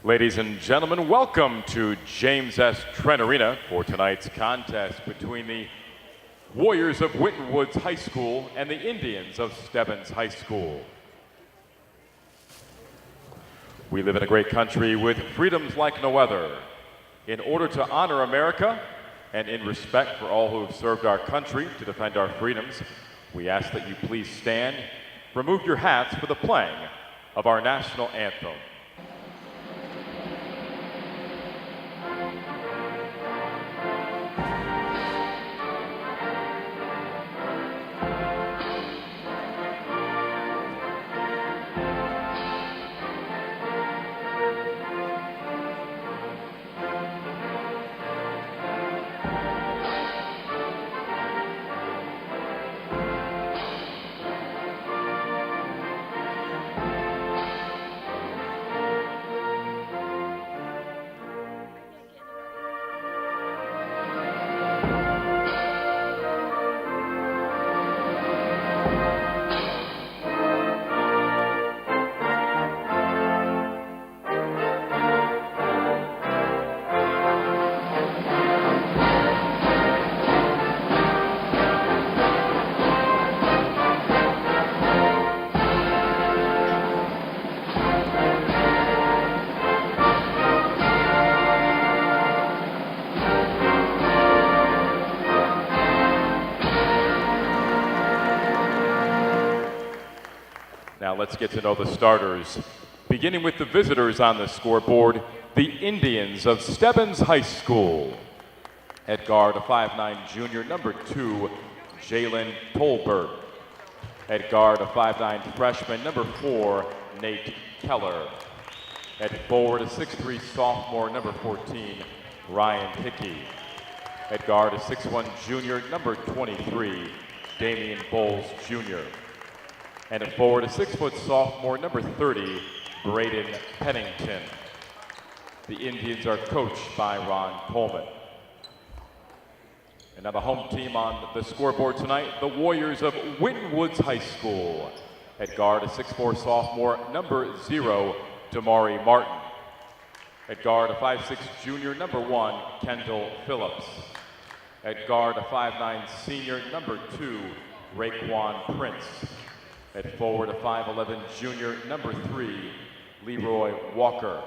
Ladies and gentlemen, welcome to James S. Trent Arena for tonight's contest between the Warriors of Winton Woods High School and the Indians of Stebbins High School. We live in a great country with freedoms like no other. In order to honor America and in respect for all who have served our country to defend our freedoms, we ask that you please stand, remove your hats for the playing of our national anthem. Now let's get to know the starters. Beginning with the visitors on the scoreboard, the Indians of Stebbins High School. At guard, a 5'9" junior, number 2, Jalen Tolbert. At guard, a 5'9" freshman, number 4, Nate Keller. At forward, a 6'3" sophomore, number 14, Ryan Hickey. At guard, a 6'1" junior, number 23, Damian Bowles Jr. And at forward, a 6-foot sophomore, number 30, Braden Pennington. The Indians are coached by Ron Coleman. And now the home team on the scoreboard tonight, the Warriors of Winton Woods High School. At guard, a 6'4" sophomore, number 0, Damari Martin. At guard, a 5'6" junior, number 1, Kendall Phillips. At guard, a 5'9" senior, number 2, Raekwon Prince. At forward, a 5'11" junior, number 3, Leroy Walker.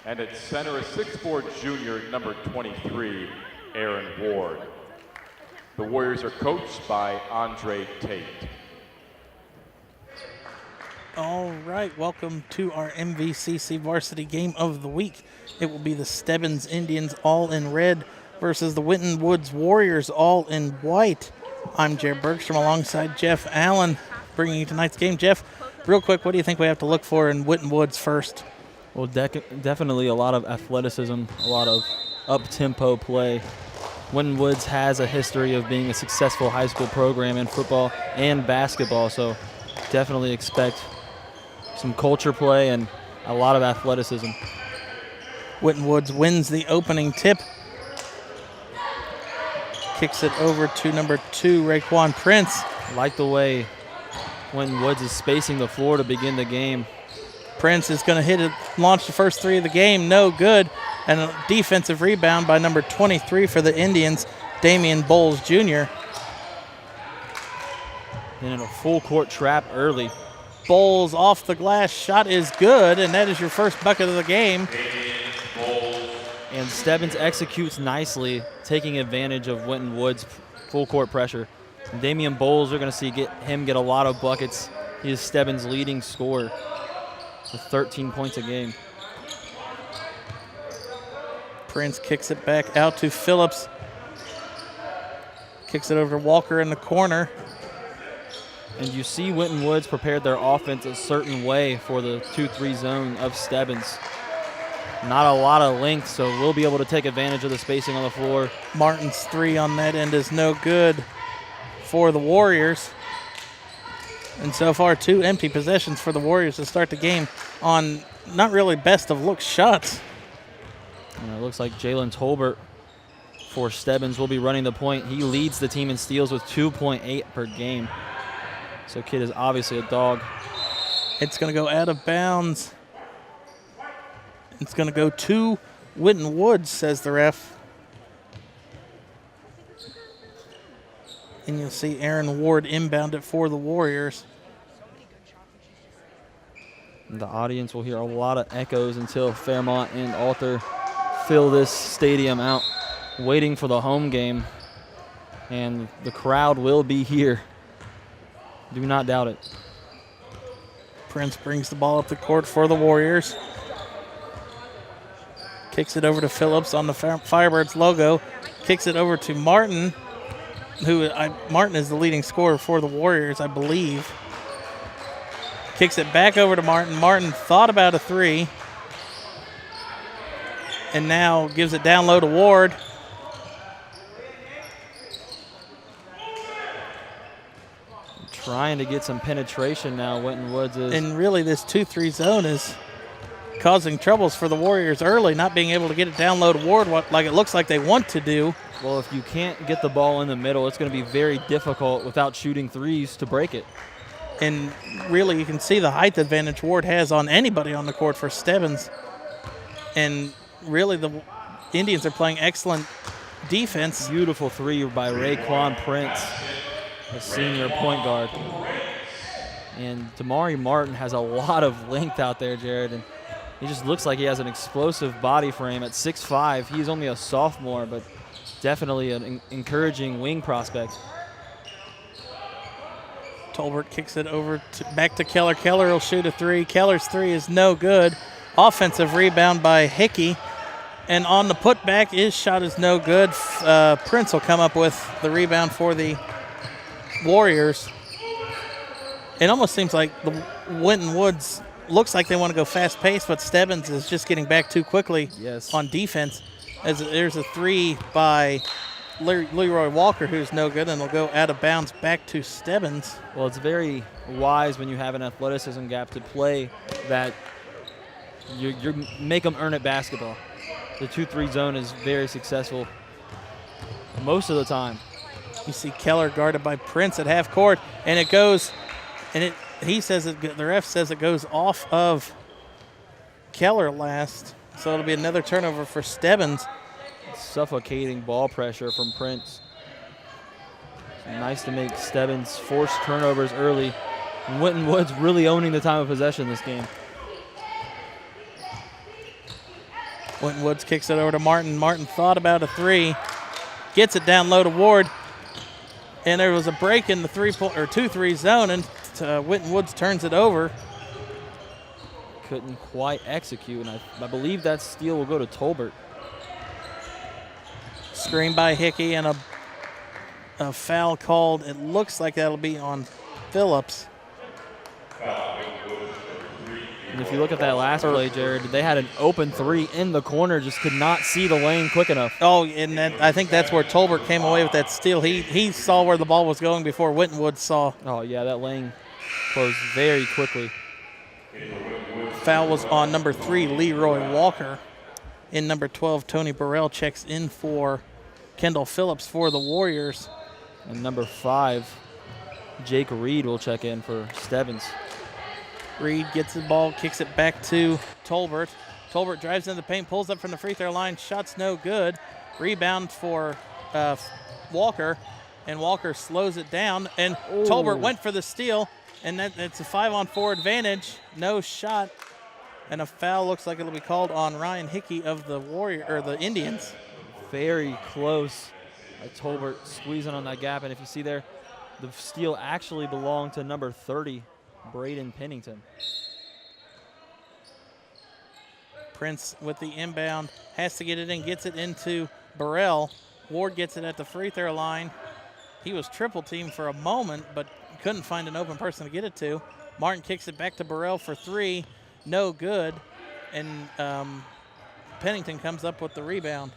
And at center, a 6'4" junior, number 23, Aaron Ward. The Warriors are coached by Andre Tate. All right, welcome to our MVCC Varsity Game of the Week. It will be the Stebbins Indians all in red versus the Winton Woods Warriors all in white. I'm Jared Bergstrom alongside Jeff Allen, bringing you tonight's game. Jeff, real quick, what do you think we have to look for in Winton Woods first? Well, definitely a lot of athleticism, a lot of up-tempo play. Winton Woods has a history of being a successful high school program in football and basketball, so definitely expect some culture play and a lot of athleticism. Winton Woods wins the opening tip. Kicks it over to number 2, Raekwon Prince. I like the way Winton Woods is spacing the floor to begin the game. Prince is going to hit it, launch the first 3 of the game, no good. And a defensive rebound by number 23 for the Indians, Damian Bowles Jr. And in a full court trap early. Bowles off the glass, shot is good, and that is your first bucket of the game. And Stebbins executes nicely, taking advantage of Winton Woods' full court pressure. Damian Bowles, are going to see him get a lot of buckets. He is Stebbins' leading scorer with 13 points a game. Prince kicks it back out to Phillips. Kicks it over to Walker in the corner. And you see Winton Woods prepared their offense a certain way for the 2-3 zone of Stebbins. Not a lot of length, so we'll be able to take advantage of the spacing on the floor. Martin's 3 on that end is no good for the Warriors. And so far, 2 empty possessions for the Warriors to start the game on not really best of look shots. And it looks like Jalen Tolbert for Stebbins will be running the point. He leads the team in steals with 2.8 per game. So kid is obviously a dog. It's going to go out of bounds. It's going to go to Winton Woods, says the ref. And you'll see Aaron Ward inbound it for the Warriors. The audience will hear a lot of echoes until Fairmont and Alter fill this stadium out, waiting for the home game. And the crowd will be here. Do not doubt it. Prince brings the ball up the court for the Warriors. Kicks it over to Phillips on the Firebirds logo. Kicks it over to Martin, Martin is the leading scorer for the Warriors, I believe. Kicks it back over to Martin. Martin thought about a three. And now gives it down low to Ward. Trying to get some penetration now, Winton Woods is. And really this 2-3 zone is causing troubles for the Warriors early, not being able to get it down low to Ward like it looks like they want to do. Well, if you can't get the ball in the middle, it's going to be very difficult without shooting threes to break it. And really you can see the height advantage Ward has on anybody on the court for Stebbins. And really the Indians are playing excellent defense. Beautiful three by Raekwon Prince, a senior point guard. And Damari Martin has a lot of length out there, Jared, and he just looks like he has an explosive body frame at 6'5". He's only a sophomore, but definitely an encouraging wing prospect. Tolbert kicks it over back to Keller. Keller will shoot a three. Keller's three is no good. Offensive rebound by Hickey. And on the putback, his shot is no good. Prince will come up with the rebound for the Warriors. It almost seems like the Winton Woods looks like they want to go fast-paced, but Stebbins is just getting back too quickly on defense. As there's a three by Leroy Walker, who's no good, and will go out of bounds back to Stebbins. Well, it's very wise when you have an athleticism gap to play that you make them earn it basketball. The 2-3 zone is very successful most of the time. You see Keller guarded by Prince at half court, and it goes, and the ref says it goes off of Keller last, so it'll be another turnover for Stebbins. Suffocating ball pressure from Prince. Nice to make Stebbins force turnovers early. And Winton Woods really owning the time of possession this game. Winton Woods kicks it over to Martin. Martin thought about a three, gets it down low to Ward, and there was a break in the 2-3 zone, and Winton Woods turns it over. Couldn't quite execute, and I believe that steal will go to Tolbert. Screen by Hickey, and a foul called. It looks like that'll be on Phillips. And if you look at that last play, Jared, they had an open three in the corner, just could not see the lane quick enough. Oh, and I think that's where Tolbert came away with that steal. He saw where the ball was going before Winton Woods saw. Oh, yeah, that lane closed very quickly. Foul was on number 3, Leroy Walker. In number 12, Tony Burrell checks in for Kendall Phillips for the Warriors. And number 5, Jake Reed will check in for Stebbins. Reed gets the ball, kicks it back to Tolbert. Tolbert drives into the paint, pulls up from the free throw line. Shot's no good. Rebound for Walker, and Walker slows it down. And Tolbert went for the steal, and it's a 5-on-4 advantage. No shot, and a foul looks like it'll be called on Ryan Hickey of the Indians. Very close. Tolbert squeezing on that gap, and if you see there, the steal actually belonged to number 30, Braden Pennington. Prince with the inbound, has to get it in, gets it into Burrell. Ward gets it at the free throw line. He was triple teamed for a moment, but couldn't find an open person to get it to. Martin kicks it back to Burrell for 3, no good, and Pennington comes up with the rebound.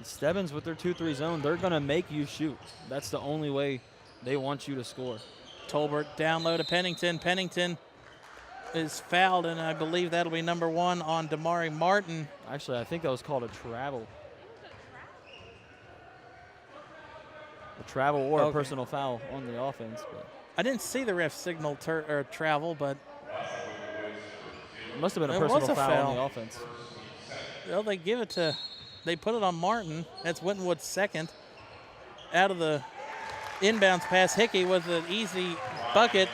Stebbins with their 2-3 zone, they're going to make you shoot. That's the only way they want you to score. Tolbert down low to Pennington. Pennington is fouled, and I believe that'll be number 1 on Damari Martin. Actually, I think that was called a travel. A travel or a personal foul on the offense. But I didn't see the ref signal travel, but Must have been a It was personal a foul foul. on the offense. Well, they put it on Martin. That's Wintonwood's second. Out of the inbounds pass, Hickey with an easy bucket.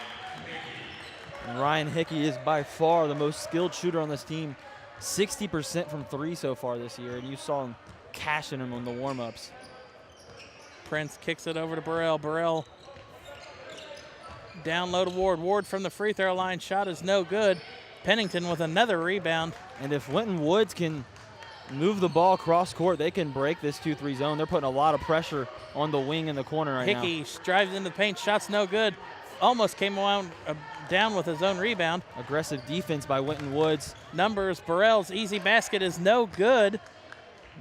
And Ryan Hickey is by far the most skilled shooter on this team. 60% from three so far this year, and you saw him cashing them on the warm-ups. Prince kicks it over to Burrell. Burrell down low to Ward. Ward from the free throw line. Shot is no good. Pennington with another rebound. And if Winton Woods can move the ball cross court, they can break this 2-3 zone. They're putting a lot of pressure on the wing in the corner right now. Hickey drives into the paint. Shot's no good. Almost came down with his own rebound. Aggressive defense by Winton Woods. Numbers, Burrell's easy basket is no good.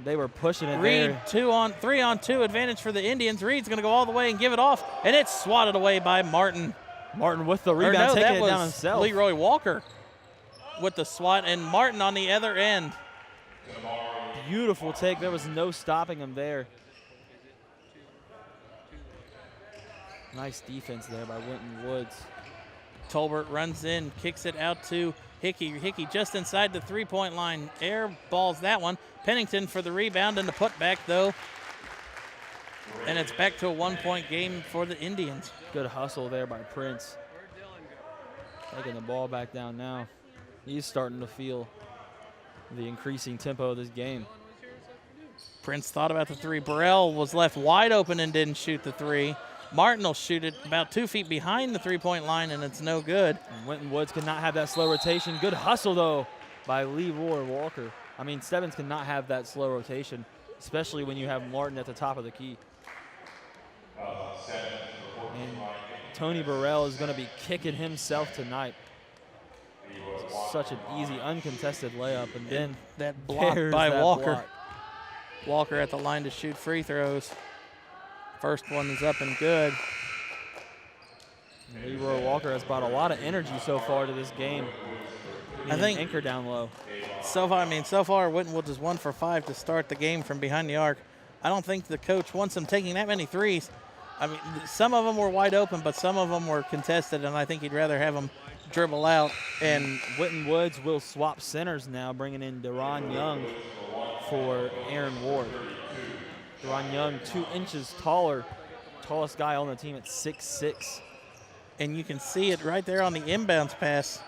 They were pushing it Reed, there. 3-on-2 advantage for the Indians. Reed's going to go all the way and give it off, and it's swatted away by Martin. Martin with the Or rebound, no, taking that it down was himself. Leroy Walker with the swat, and Martin on the other end. Beautiful take. There was no stopping him there. Nice defense there by Winton Woods. Tolbert runs in, kicks it out to Hickey. Hickey just inside the three-point line. Air balls that one. Pennington for the rebound and the putback, though. And it's back to a one-point game for the Indians. Good hustle there by Prince. Taking the ball back down now. He's starting to feel the increasing tempo of this game. Prince thought about the three. Burrell was left wide open and didn't shoot the three. Martin will shoot it about 2 feet behind the three-point line, and it's no good. And Winton Woods could not have that slow rotation. Good hustle, though, by Leroy Walker. I mean, Stebbins cannot have that slow rotation, especially when you have Martin at the top of the key. And Tony Burrell is going to be kicking himself tonight. Such an easy, uncontested layup, and then that block there's by that Walker. block. Walker at the line to shoot free throws. First one is up and good. Leroy Walker has brought a lot of energy so far to this game. I think anchor down low. So far, Winton Woods is 1 for 5 to start the game from behind the arc. I don't think the coach wants them taking that many threes. I mean, some of them were wide open, but some of them were contested, and I think he'd rather have them dribble out. And Winton Woods will swap centers now, bringing in Deron Young for Aaron Ward. Deron Young, 2 inches taller, tallest guy on the team at 6'6". And you can see it right there on the inbounds pass.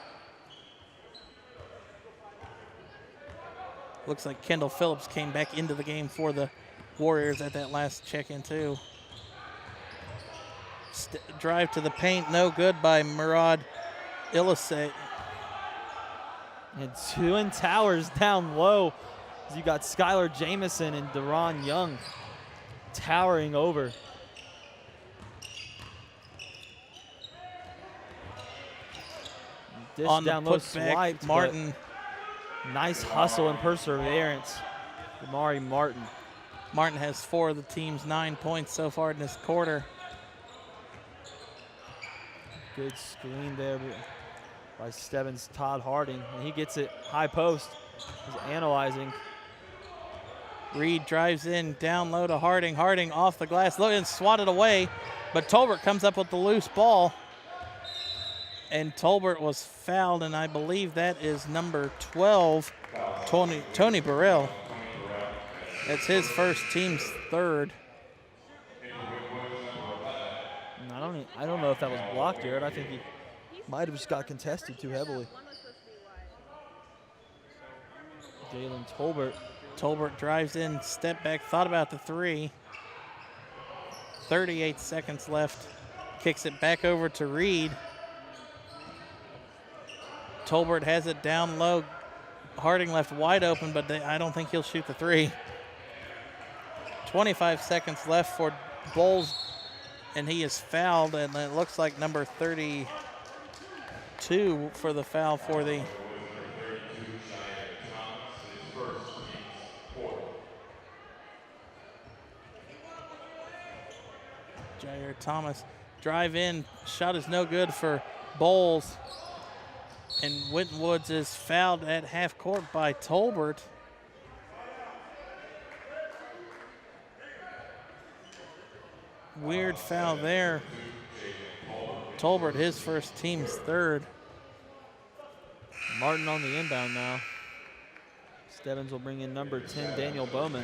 Looks like Kendall Phillips came back into the game for the Warriors at that last check-in too. Drive to the paint, no good by Murad Illicet. And Twin Towers down low. You got Skylar Jamison and Deron Young towering over. Dish On the down low, putback, swiped, Martin. Nice hustle and perseverance. Damari Martin. Martin has 4 of the team's 9 points so far in this quarter. Good screen there by Stebbins, Todd Harding. And he gets it high post. He's analyzing. Reed drives in down low to Harding. Harding off the glass, look and swatted away. But Tolbert comes up with the loose ball. And Tolbert was fouled, and I believe that is number 12, Tony Burrell. That's his first, team's third. I don't know if that was blocked, Jared. I think he might have just got contested too heavily. Jalen Tolbert. Tolbert drives in, step back, thought about the three. 38 seconds left. Kicks it back over to Reed. Tolbert has it down low. Harding left wide open, but I don't think he'll shoot the three. 25 seconds left for Bowles, and he is fouled, and it looks like number 32 for the foul for the Jair Thomas. Drive in, shot is no good for Bowles. And Winton Woods is fouled at half court by Tolbert. Weird foul there. Tolbert, his first, team's third. Martin on the inbound now. Stebbins will bring in number 10, Daniel Bowman.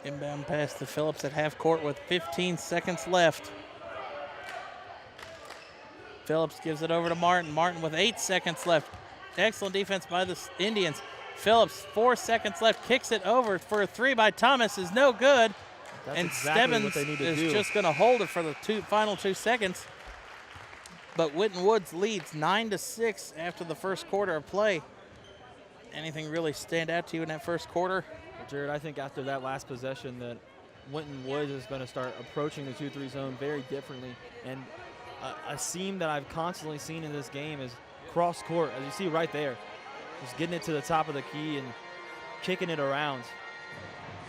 Inbound pass to Phillips at half court with 15 seconds left. Phillips gives it over to Martin. Martin with 8 seconds left. Excellent defense by the Indians. Phillips, 4 seconds left, kicks it over for a three by Thomas, is no good. That's and exactly what Stebbins they need to is do. just going to hold it for the final 2 seconds. But Winton Woods leads 9-6 after the first quarter of play. Anything really stand out to you in that first quarter? Jared, I think after that last possession that Winton Woods is going to start approaching the 2-3 zone very differently. And a seam that I've constantly seen in this game is cross court, as you see right there. Just getting it to the top of the key and kicking it around.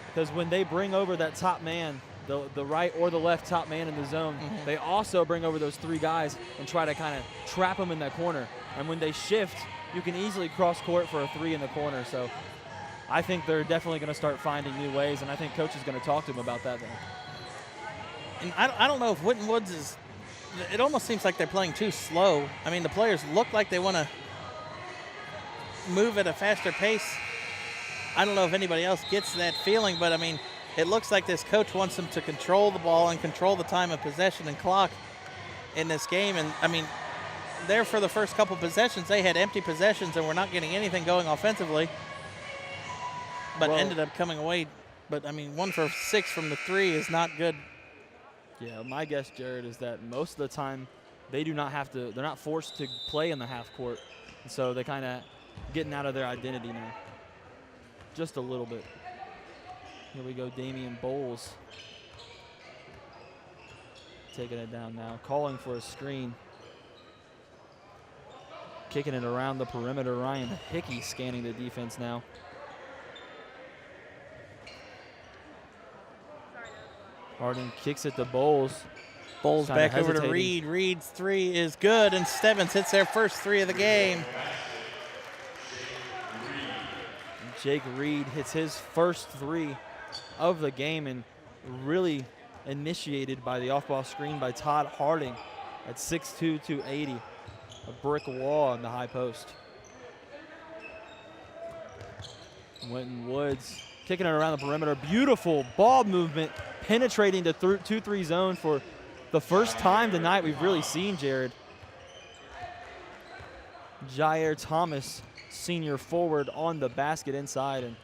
Because when they bring over that top man, the right or the left top man in the zone, they also bring over those 3 guys and try to kind of trap them in that corner. And when they shift, you can easily cross court for a 3 in the corner. So I think they're definitely going to start finding new ways, and I think Coach is going to talk to them about that then. And I don't know if Winton Woods is – it almost seems like they're playing too slow. I mean, the players look like they want to move at a faster pace. I don't know if anybody else gets that feeling, but, I mean, it looks like this coach wants them to control the ball and control the time of possession and clock in this game. And, I mean, there for the first couple possessions, they had empty possessions and were not getting anything going offensively, but ended up coming away. But, I mean, 1 for 6 from the 3 is not good. Yeah, my guess, Jared, is that most of the time they do not have to – they're not forced to play in the half court. And so they kind of getting out of their identity now. Just a little bit. Here we go, Damian Bowles. Taking it down now, calling for a screen. Kicking it around the perimeter. Ryan Hickey scanning the defense now. Harding kicks it to Bowles. Bowles back over to Reed. Reed's 3 is good, and Stebbins hits their first 3 of the game. Jake Reed hits his first 3 of the game, and really initiated by the off-ball screen by Todd Harding at 6'2", 280. A brick wall in the high post. Winton Woods kicking it around the perimeter. Beautiful ball movement, penetrating the 2-3 zone for the first time tonight we've really seen, Jared. Jair Thomas, senior forward, on the basket inside, and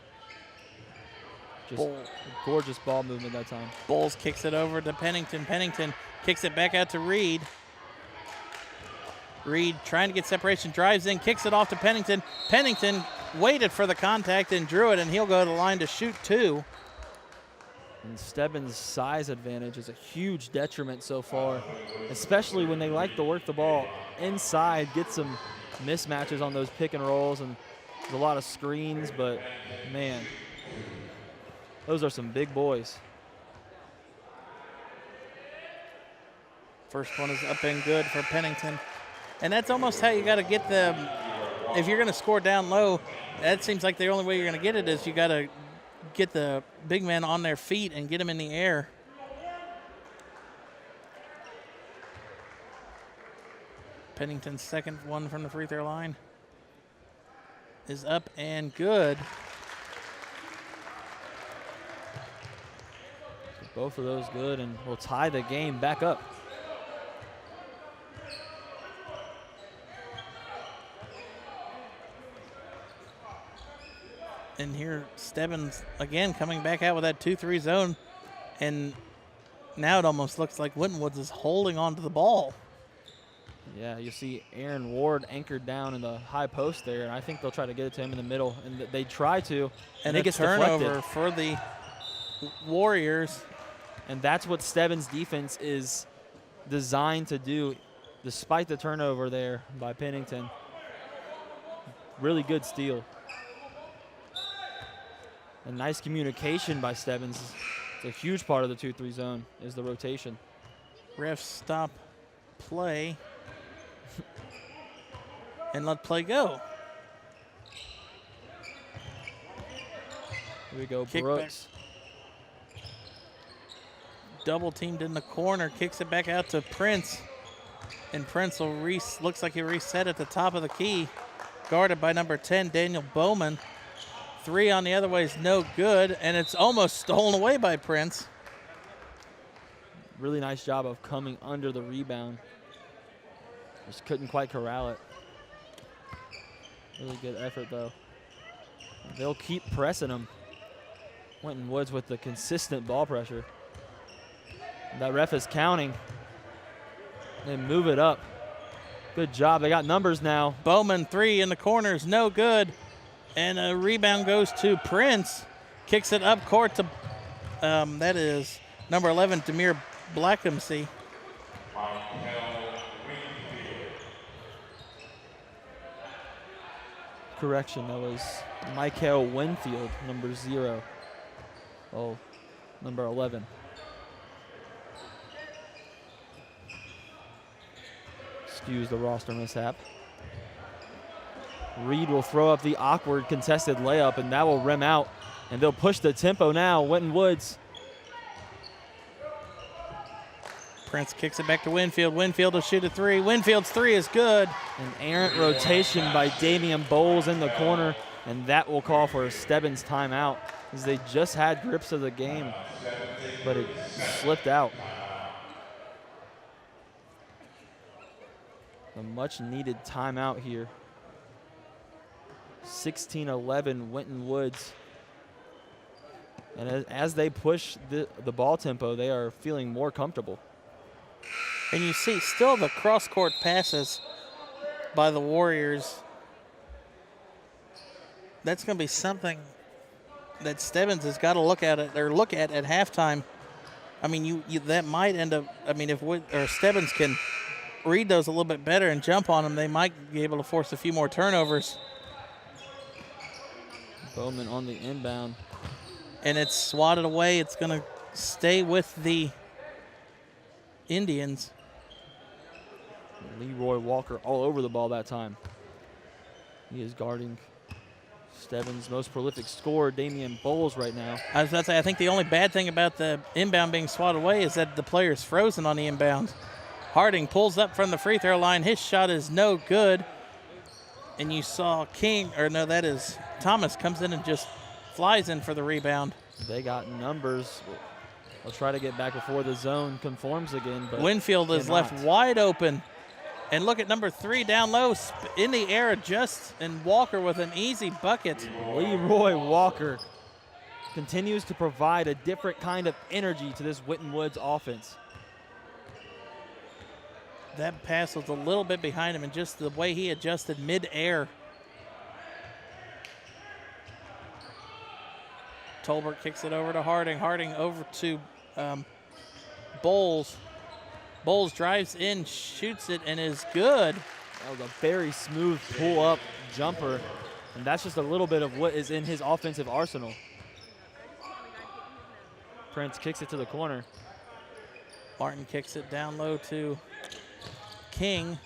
just a gorgeous ball movement that time. Bowles kicks it over to Pennington. Pennington kicks it back out to Reed. Reed trying to get separation, drives in, kicks it off to Pennington. Pennington waited for the contact and drew it, and he'll go to the line to shoot 2. And Stebbins' size advantage is a huge detriment so far, especially when they like to work the ball inside, get some mismatches on those pick and rolls, and there's a lot of screens, but man, those are some big boys. First one is up and good for Pennington. And that's almost how you got to get them. If you're going to score down low, that seems like the only way you're going to get it is you got to get the big men on their feet and get them in the air. Pennington's second one from the free throw line is up and good. Both of those good, and we'll tie the game back up. And here Stebbins again coming back out with that 2-3 zone. And now it almost looks like Winton Woods is holding on to the ball. Yeah, you see Aaron Ward anchored down in the high post there, and I think they'll try to get it to him in the middle. And they try to, and it gets turnover deflected. For the Warriors. And that's what Stebbins' defense is designed to do, despite the turnover there by Pennington. Really good steal. And nice communication by Stebbins. It's a huge part of the 2-3 zone is the rotation. Refs stop play and let play go. Here we go, Kick Brooks. double teamed in the corner, kicks it back out to Prince. And Prince will looks like he reset at the top of the key, guarded by number 10, Daniel Bowman. 3 on the other way is no good, and it's almost stolen away by Prince. Really nice job of coming under the rebound. Just couldn't quite corral it. Really good effort, though. They'll keep pressing him. Winton Woods with the consistent ball pressure. That ref is counting. They move it up. Good job. They got numbers now. Bowman 3 in the corners, no good. And a rebound goes to Prince. Kicks it up court to, that is number 11, Demir Blackhamsey. Correction, that was Michael Winfield, number 0. Oh, number 11. Excuse the roster mishap. Reed will throw up the awkward contested layup, and that will rim out. And they'll push the tempo now. Winton Woods. Prince kicks it back to Winfield. Winfield will shoot a 3. Winfield's 3 is good. An errant rotation by Damian Bowles in the corner, and that will call for a Stebbins timeout, as they just had grips of the game, but it slipped out. A much-needed timeout here. 16-11 Winton Woods. And as they push the ball tempo, they are feeling more comfortable. And you see still the cross-court passes by the Warriors. That's going to be something that Stebbins has got to look at halftime. I mean, you that might end up. I mean, if Stebbins can read those a little bit better and jump on them, they might be able to force a few more turnovers. Bowman on the inbound. And it's swatted away. It's going to stay with the Indians. Leroy Walker all over the ball that time. He is guarding Stebbins' most prolific scorer, Damian Bowles, right now. I was about to say, I think the only bad thing about the inbound being swatted away is that the player's frozen on the inbound. Harding pulls up from the free throw line. His shot is no good. And you saw Thomas comes in and just flies in for the rebound. They got numbers. They'll try to get back before the zone conforms again. But Winfield is left wide open. And look at number 3 down low, in the air, and Walker with an easy bucket. Leroy Walker continues to provide a different kind of energy to this Winton Woods offense. That pass was a little bit behind him, and just the way he adjusted mid-air. Tolbert kicks it over to Harding. Harding over to Bowles. Bowles drives in, shoots it, and is good. That was a very smooth pull-up jumper, and that's just a little bit of what is in his offensive arsenal. Prince kicks it to the corner. Martin kicks it down low to King.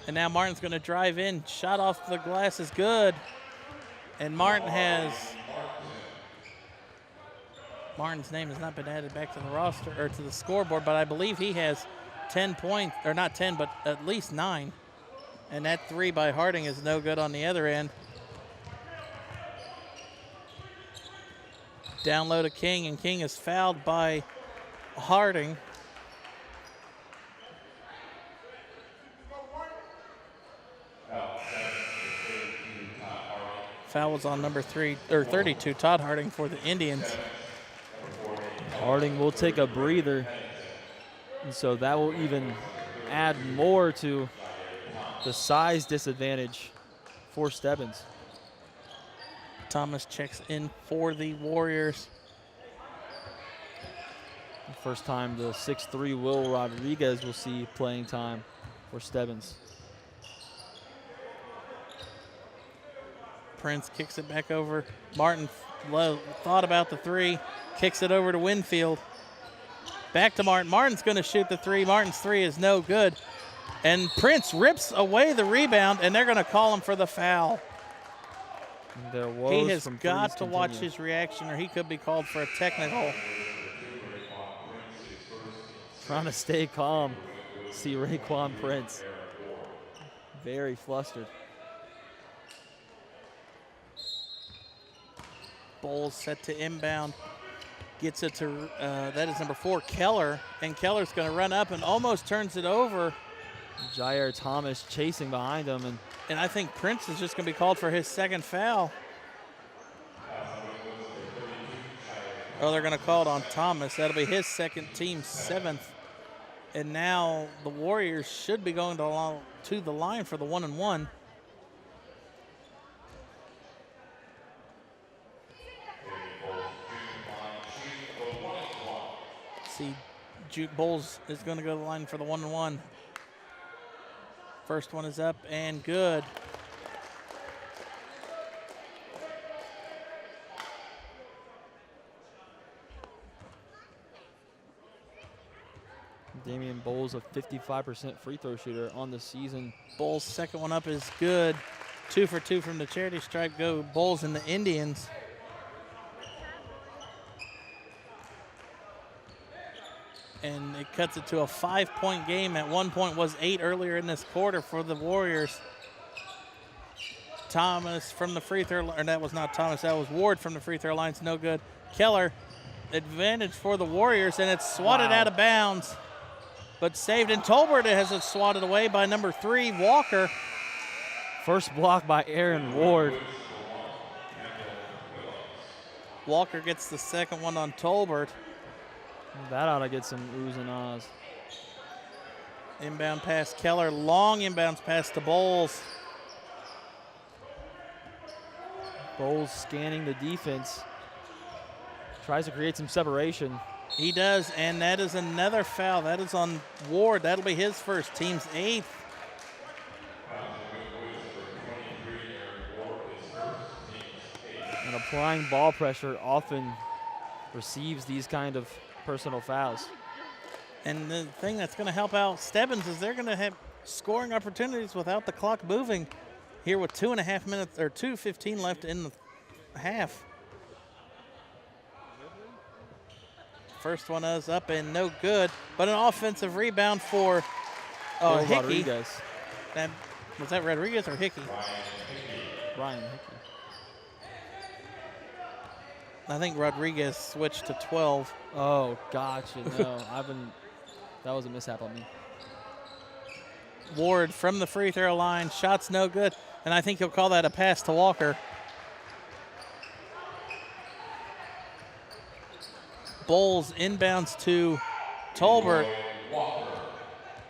And now Martin's going to drive in. Shot off the glass is good. And Martin's name has not been added back to the roster or to the scoreboard, but I believe he has 10 points, or not 10, but at least 9. And that 3 by Harding is no good on the other end. Down low to King, and King is fouled by Harding. Foul was on number 32, Todd Harding for the Indians. Harding will take a breather, and so that will even add more to the size disadvantage for Stebbins. Thomas checks in for the Warriors. The first time the 6'3" Will Rodriguez will see playing time for Stebbins. Prince kicks it back over. Martin thought about the 3, kicks it over to Winfield. Back to Martin. Martin's going to shoot the 3. Martin's 3 is no good. And Prince rips away the rebound, and they're going to call him for the foul. Their woes he has from got threes to watch continue. his reaction, or he could be called for a technical. trying to stay calm. See Raekwon Prince. Very flustered. Bowles set to inbound. Gets it to, that is number 4, Keller. And Keller's going to run up and almost turns it over. Jair Thomas chasing behind him. And I think Prince is just going to be called for his second foul. Oh, they're going to call it on Thomas. That'll be his second, team 7th. And now the Warriors should be going to the line for the 1-and-1. See, Juke Bowles is going to go to the line for the 1-and-1. First one is up and good. Damian Bowles, a 55% free throw shooter on the season. Bowles' second one up is good. 2 for 2 from the charity stripe go Bowles and the Indians. And it cuts it to a 5-point game. At one point was 8 earlier in this quarter for the Warriors. Thomas from the free throw line, or that was not Thomas, that was Ward from the free throw line. It's no good. Keller, advantage for the Warriors, and it's swatted out of bounds. But saved, and Tolbert has it swatted away by number 3, Walker. First block by Aaron Ward. Walker gets the second one on Tolbert. That ought to get some oohs and ahs. Inbound pass, Keller. Long inbounds pass to Bowles. Bowles scanning the defense. Tries to create some separation. He does, and that is another foul. That is on Ward. That'll be his first, team's 8th. And applying ball pressure often receives these kind of personal fouls. And the thing that's going to help out Stebbins is they're going to have scoring opportunities without the clock moving here with 2.5 minutes, or 2:15 left in the half. First one is up and no good, but an offensive rebound for Hickey. Rodriguez. Was that Rodriguez or Hickey? Ryan Hickey. I think Rodriguez switched to 12. Oh, gotcha. No, that was a mishap on me. Ward from the free throw line, shots no good, and I think he'll call that a pass to Walker. Bowles inbounds to Tolbert.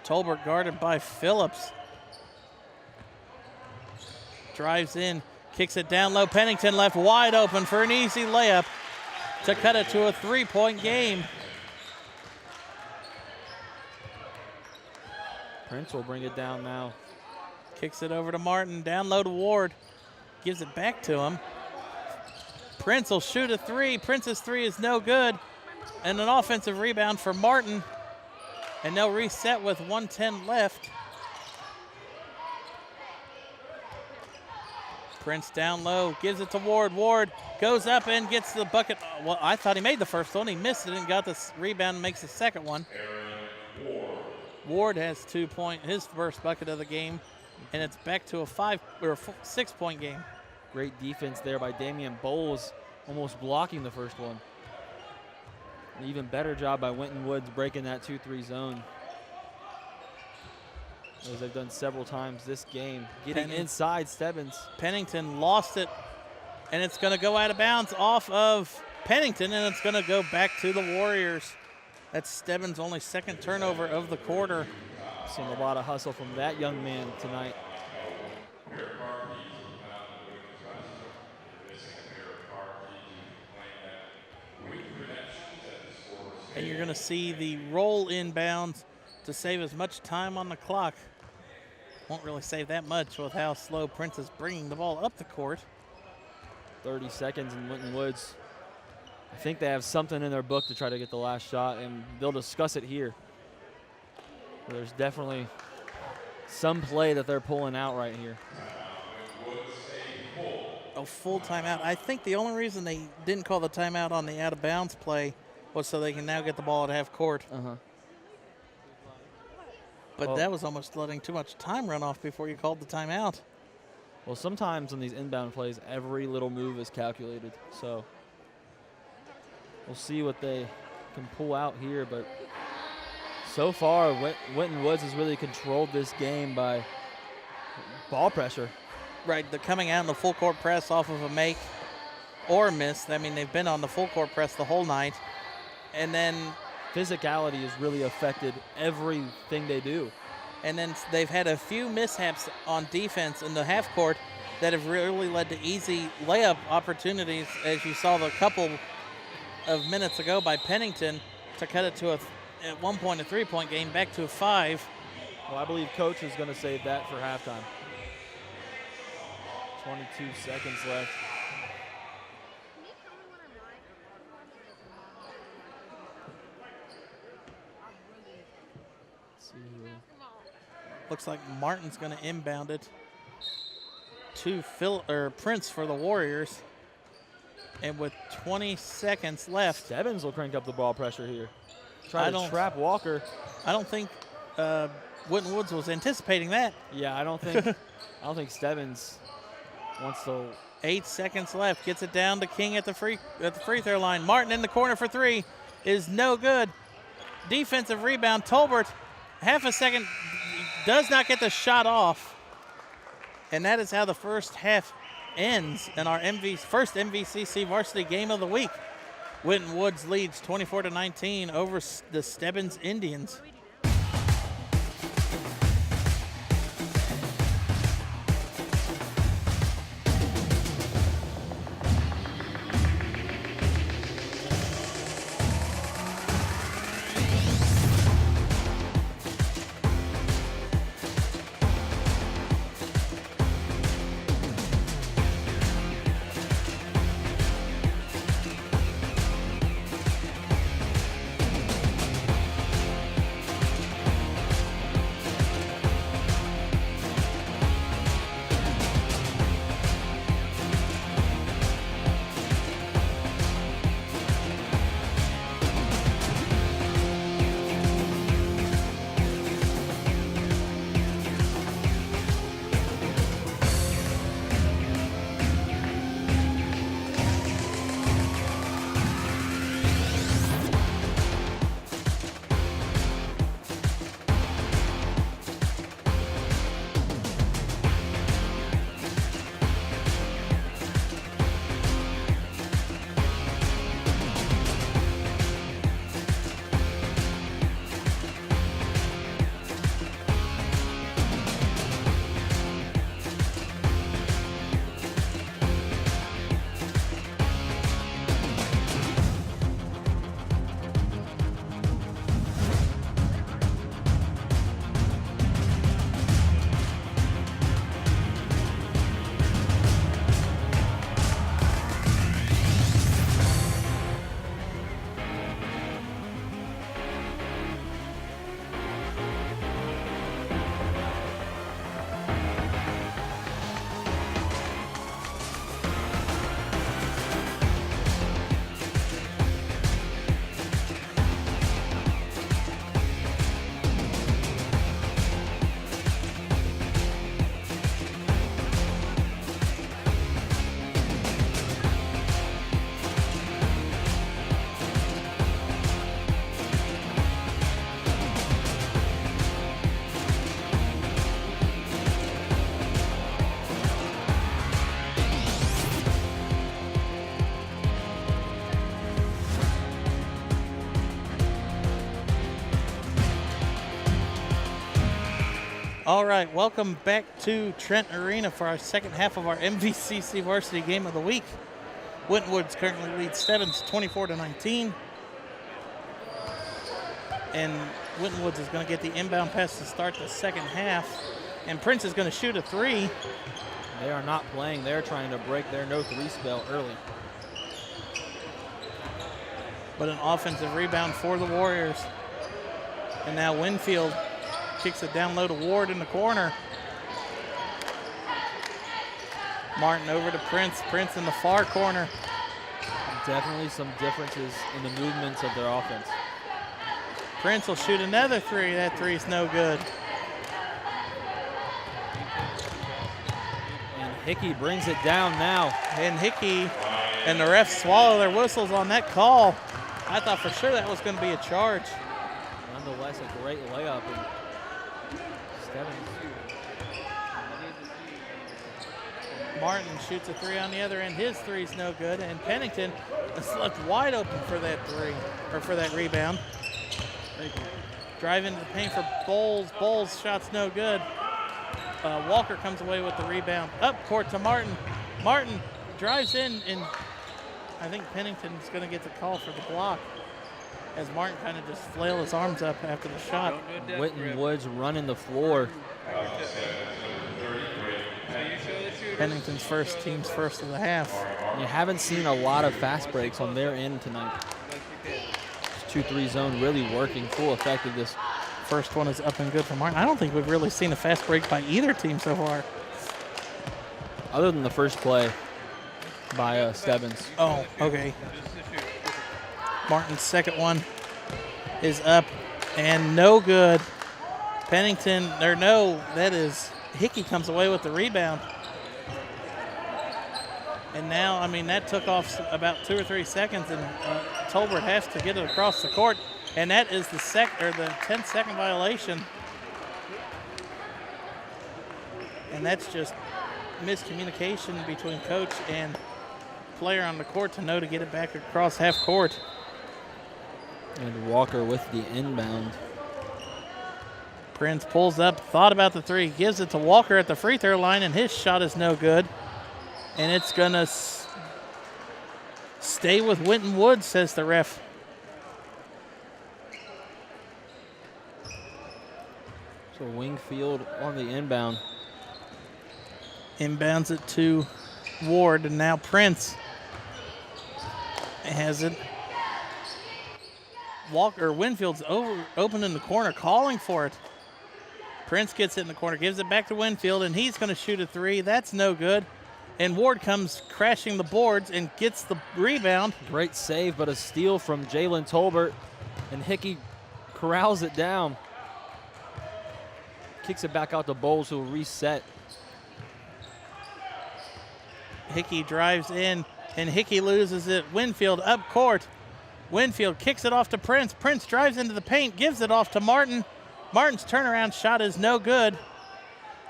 Tolbert guarded by Phillips. Drives in, kicks it down low. Pennington left wide open for an easy layup to cut it to a 3-point game. Prince will bring it down now. Kicks it over to Martin, down low to Ward. Gives it back to him. Prince will shoot a 3. Prince's 3 is no good. And an offensive rebound for Martin. And they'll reset with 1:10 left. Prince down low, gives it to Ward. Ward goes up and gets the bucket. Well, I thought he made the first one. He missed it and got the rebound and makes the second one. Ward has 2 points, his first bucket of the game, and it's back to a 6-point game. Great defense there by Damian Bowles, almost blocking the first one. An even better job by Winton Woods breaking that 2-3 zone, as they've done several times this game. Getting inside Stebbins. Pennington lost it, and it's going to go out of bounds off of Pennington, and it's going to go back to the Warriors. That's Stebbins' only second turnover of the quarter. Seen a lot of hustle from that young man tonight. And you're going to see the roll inbounds to save as much time on the clock. Won't really save that much with how slow Prince is bringing the ball up the court. 30 seconds in Winton Woods. I think they have something in their book to try to get the last shot, and they'll discuss it here. There's definitely some play that they're pulling out right here. A full timeout. I think the only reason they didn't call the timeout on the out-of-bounds play was so they can now get the ball at half court. But that was almost letting too much time run off before you called the timeout. Well, sometimes in these inbound plays, every little move is calculated. So we'll see what they can pull out here. But so far, Winton Woods has really controlled this game by ball pressure. Right, they're coming out in the full court press off of a make or a miss. I mean, they've been on the full court press the whole night. And then physicality has really affected everything they do. And then they've had a few mishaps on defense in the half court that have really led to easy layup opportunities, as you saw the couple of minutes ago by Pennington to cut it to at one point a three-point game back to a 5. Well, I believe Coach is going to save that for halftime. 22 seconds left. Looks like Martin's going to inbound it to Prince for the Warriors. And with 20 seconds left, Stebbins will crank up the ball pressure here. Try to trap Walker. I don't think Winton Woods was anticipating that. Yeah, I don't think Stebbins wants to. 8 seconds left. Gets it down to King at the free throw line. Martin in the corner for 3 is no good. Defensive rebound. Tolbert, half a second, does not get the shot off. And that is how the first half ends in our first MVCC varsity game of the week. Winton Woods leads 24-19 over the Stebbins Indians. All right, welcome back to Trent Arena for our second half of our MVCC varsity game of the week. Winton Woods currently leads Stebbins 24-19. And Winton Woods is going to get the inbound pass to start the second half. And Prince is going to shoot a 3. They are not playing. They're trying to break their no-3 spell early. But an offensive rebound for the Warriors. And now Winfield kicks it down low to Ward in the corner. Martin over to Prince. Prince in the far corner. Definitely some differences in the movements of their offense. Prince will shoot another 3. That 3 is no good. Hickey brings it down now. And Hickey and the refs swallow their whistles on that call. I thought for sure that was going to be a charge. Nonetheless, a great layup. And Stebbins. Martin shoots a three on the other end. His three's no good. And Pennington is left wide open for that three, or for that rebound. Drive into the paint for Bowles. Bowles shot's no good. Walker comes away with the rebound. Up court to Martin. Martin drives in, and I think Pennington's going to get the call for the block as Martin kind of just flailed his arms up after the shot. Winton Woods running the floor. Pennington's first, team's first of the half. You haven't seen a lot of fast breaks on their end tonight. 2-3 zone really working full effect of this. First one is up and good for Martin. I don't think we've really seen a fast break by either team so far. Other than the first play by Stebbins. Oh, okay. Martin's second one is up and no good. Pennington, or no, that is, Hickey comes away with the rebound. And now, I mean, that took off about 2 or 3 seconds, and Tolbert has to get it across the court, and that is the 10-second violation. And that's just miscommunication between coach and player on the court to know to get it back across half court. And Walker with the inbound. Prince pulls up, thought about the three, gives it to Walker at the free throw line, and his shot is no good. And it's going to stay with Winton Woods, says the ref. So Wingfield on the inbound. Inbounds it to Ward, and now Prince has it. Winfield's open in the corner, calling for it. Prince gets it in the corner, gives it back to Winfield, and he's going to shoot a three. That's no good. And Ward comes crashing the boards and gets the rebound. Great save, but a steal from Jalen Tolbert. And Hickey corrals it down. Kicks it back out to Bowles, who will reset. Hickey drives in, and Hickey loses it. Winfield up court. Winfield kicks it off to Prince. Prince drives into the paint, gives it off to Martin. Martin's turnaround shot is no good.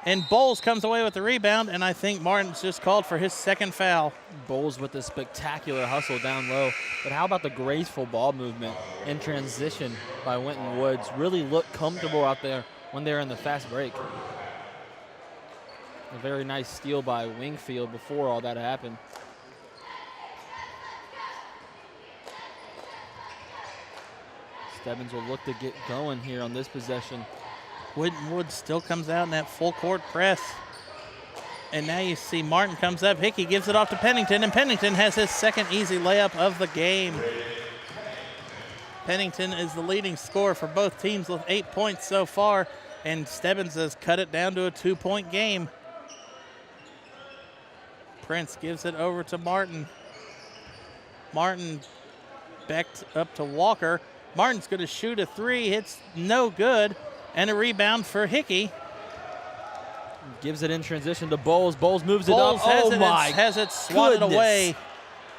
And Bowles comes away with the rebound, and I think Martin's just called for his second foul. Bowles with a spectacular hustle down low. But how about the graceful ball movement and transition by Winton Woods? Really looked comfortable out there when they're in the fast break. A very nice steal by Wingfield before all that happened. Stebbins will look to get going here on this possession. Winton Woods still comes out in that full court press. And now you see Martin comes up. Hickey gives it off to Pennington, and Pennington has his second easy layup of the game. Pennington is the leading scorer for both teams with 8 points so far, and Stebbins has cut it down to a 2-point game. Prince gives it over to Martin. Martin backed up to Walker. Martin's going to shoot a three. It's no good. And a rebound for Hickey. Gives it in transition to Bowles. Bowles moves it up. Has it swatted away.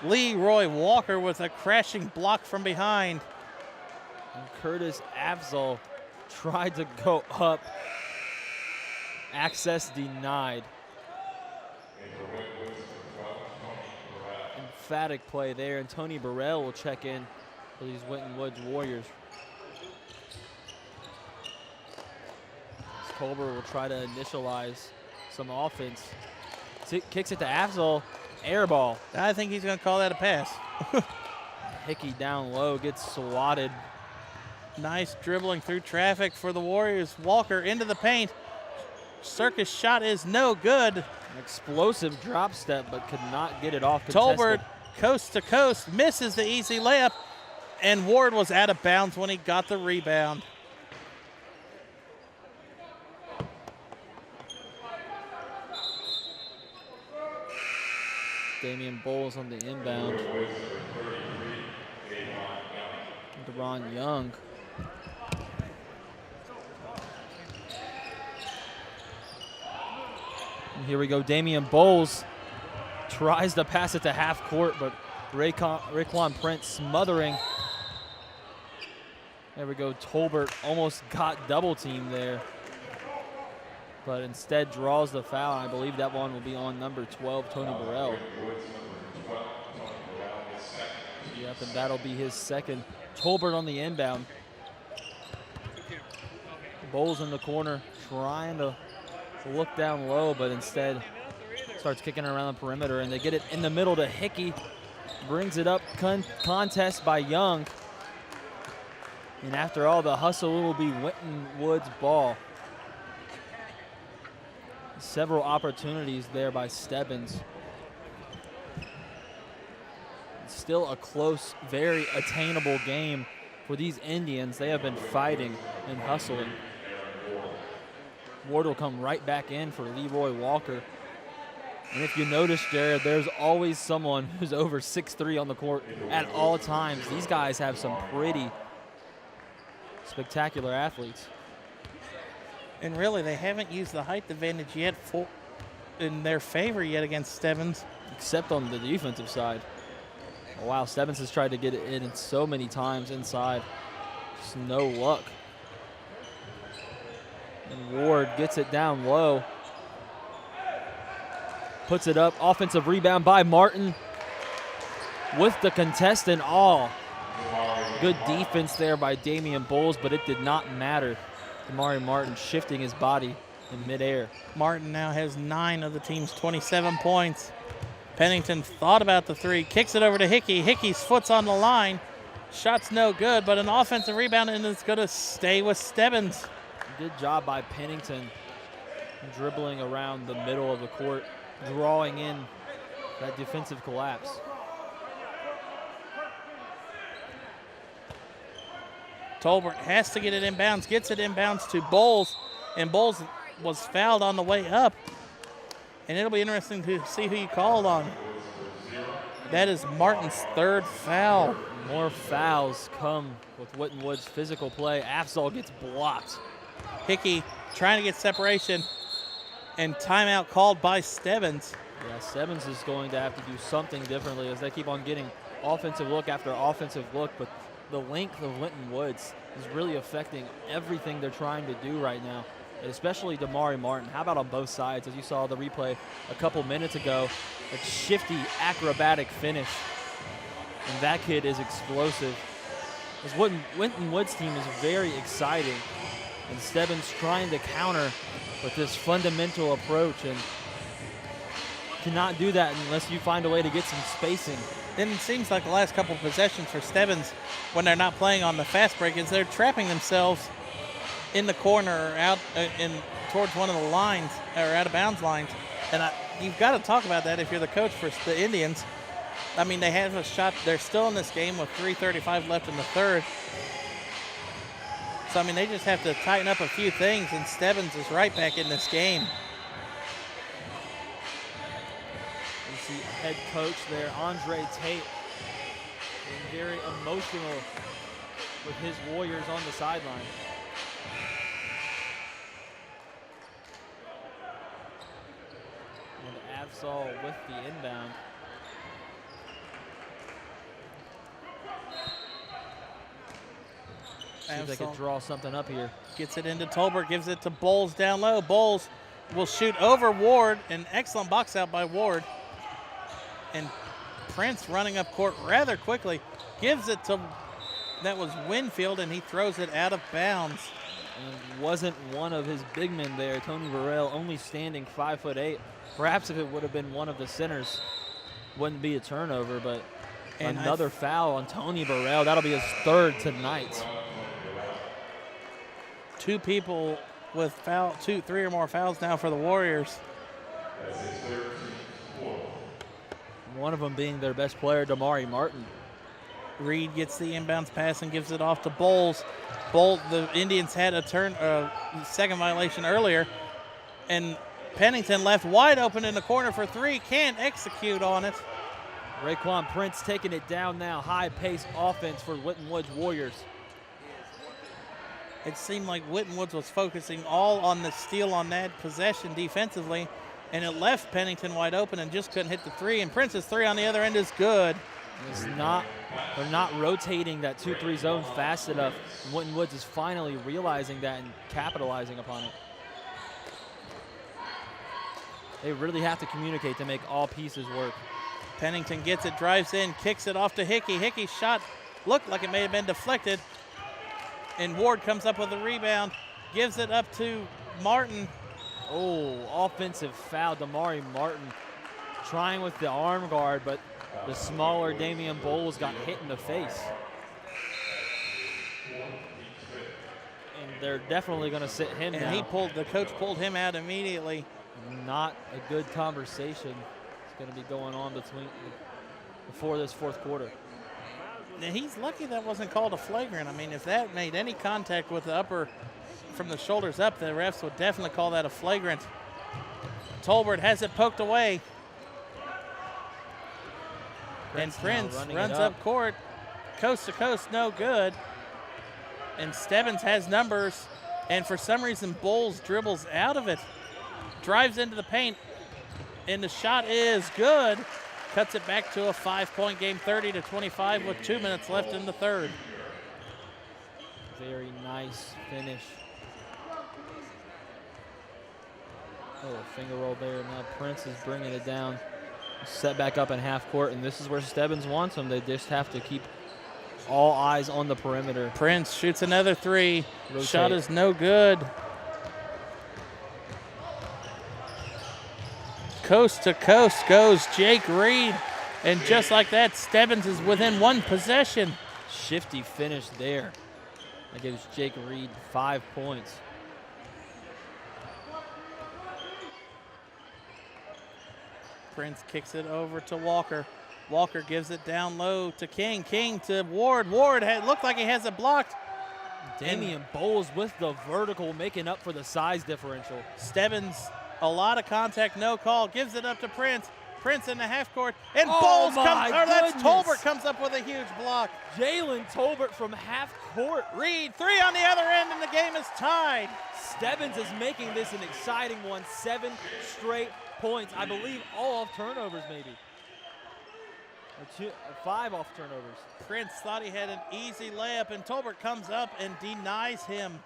Leroy Walker with a crashing block from behind. And Curtis Afzal tried to go up. Access denied. Emphatic play there, and Tony Burrell will check in for these Winton Woods Warriors. Tolbert will try to initialize some offense. Kicks it to Afzal, air ball. I think he's going to call that a pass. Hickey down low, gets swatted. Nice dribbling through traffic for the Warriors. Walker into the paint. Circus shot is no good. An explosive drop step, but could not get it off contested. Tolbert, coast to coast, misses the easy layup, and Ward was out of bounds when he got the rebound. Damian Bowles on the inbound. DeRon Young. And here we go. Damian Bowles tries to pass it to half court, but Raekwon Prince smothering. There we go. Tolbert almost got double teamed there, but instead draws the foul. I believe that one will be on number 12, Tony Burrell. Yep, and that'll be his second. Tolbert on the inbound. Bowles in the corner trying to look down low, but instead starts kicking around the perimeter, and they get it in the middle to Hickey. Brings it up, contest by Young. And after all the hustle, it will be Winton Woods' ball. Several opportunities there by Stebbins. Still a close, very attainable game for these Indians. They have been fighting and hustling. Ward will come right back in for Leroy Walker. And if you notice, Jared, there's always someone who's over 6'3" on the court at all times. These guys have some pretty spectacular athletes. And really, they haven't used the height advantage yet in their favor yet against Stebbins. Except on the defensive side. Oh, wow, Stebbins has tried to get it in so many times inside. Just no luck. And Ward gets it down low. Puts it up. Offensive rebound by Martin. With the contest and all. Good defense there by Damian Bowles, but it did not matter. Damari Martin shifting his body in midair. Martin now has 9 of the team's 27 points. Pennington thought about the three, kicks it over to Hickey. Hickey's foot's on the line. Shot's no good, but an offensive rebound, and it's going to stay with Stebbins. Good job by Pennington, dribbling around the middle of the court, drawing in that defensive collapse. Tolbert has to get it inbounds, gets it inbounds to Bowles, and Bowles was fouled on the way up. And it'll be interesting to see who you called on. That is Martin's 3rd foul. More fouls come with Winton Woods' physical play. Afzal gets blocked. Hickey trying to get separation, and timeout called by Stebbins. Yeah, Stebbins is going to have to do something differently as they keep on getting offensive look after offensive look, but the length of Winton Woods is really affecting everything they're trying to do right now, especially Damari Martin. How about on both sides? As you saw the replay a couple minutes ago, a shifty, acrobatic finish. And that kid is explosive. This Winton Woods team is very exciting. And Stebbins trying to counter with this fundamental approach, and cannot do that unless you find a way to get some spacing. Then it seems like the last couple of possessions for Stebbins, when they're not playing on the fast break, is they're trapping themselves in the corner or out towards one of the lines or out of bounds lines. And you've got to talk about that if you're the coach for the Indians. I mean, they have a shot. They're still in this game with 3:35 left in the third. So, I mean, they just have to tighten up a few things, and Stebbins is right back in this game. You see head coach there, Andre Tate, being very emotional with his Warriors on the sideline. And Afzal with the inbound. See if they can draw something up here. Gets it into Tolbert, gives it to Bowles down low. Bowles will shoot over Ward. An excellent box out by Ward. And Prince running up court rather quickly. Gives it to, that was Winfield, and he throws it out of bounds. And wasn't one of his big men there, Tony Burrell, only standing 5'8". Perhaps if it would have been one of the centers, wouldn't be a turnover, but and another foul on Tony Burrell. That'll be his 3rd tonight. 2 people with three or more fouls now for the Warriors. One of them being their best player, Damari Martin. Reed gets the inbounds pass and gives it off to Bowles. The Indians had a second violation earlier, and Pennington left wide open in the corner for 3. Can't execute on it. Raekwon Prince taking it down now. High-paced offense for Winton Woods Warriors. It seemed like Winton Woods was focusing all on the steal on that possession defensively, and it left Pennington wide open and just couldn't hit the three. And Prince's three on the other end is good. They're not rotating that 2-3 zone fast enough. Winton Woods is finally realizing that and capitalizing upon it. They really have to communicate to make all pieces work. Pennington gets it, drives in, kicks it off to Hickey. Hickey's shot looked like it may have been deflected. And Ward comes up with a rebound, gives it up to Martin. Oh, offensive foul. Damari Martin trying with the arm guard, but the smaller Damian Bowles got hit in the face. And they're definitely going to sit him down. And the coach pulled him out immediately. Not a good conversation is going to be going on before this fourth quarter. Now he's lucky that wasn't called a flagrant. I mean, if that made any contact with the upper from the shoulders up, the refs would definitely call that a flagrant. Tolbert has it poked away. And Prince runs up court, coast to coast, no good. And Stebbins has numbers, and for some reason Bowles dribbles out of it, drives into the paint, and the shot is good. Cuts it back to a 5-point game, 30-25 with 2 minutes left in the third. Very nice finish. Oh, a finger roll there. Now Prince is bringing it down. Set back up in half court, and this is where Stebbins wants them. They just have to keep all eyes on the perimeter. Prince shoots another three. Rotate. Shot is no good. Coast to coast goes Jake Reed. And just like that, Stebbins is within one possession. Shifty finish there. That gives Jake Reed 5 points. Prince kicks it over to Walker. Walker gives it down low to King. King to Ward. Ward looked like he has it blocked. Damian Bowles with the vertical, making up for the size differential. Stebbins, a lot of contact, no call. Gives it up to Prince. Prince in the half court. And Oh Bowles my goodness. Tolbert comes up with a huge block. Jalen Tolbert from half court. Reed, three on the other end, and the game is tied. Stebbins is making this an exciting one. 7 straight points. I believe all off turnovers maybe. Or 5 off turnovers. Prince thought he had an easy layup, and Tolbert comes up and denies him.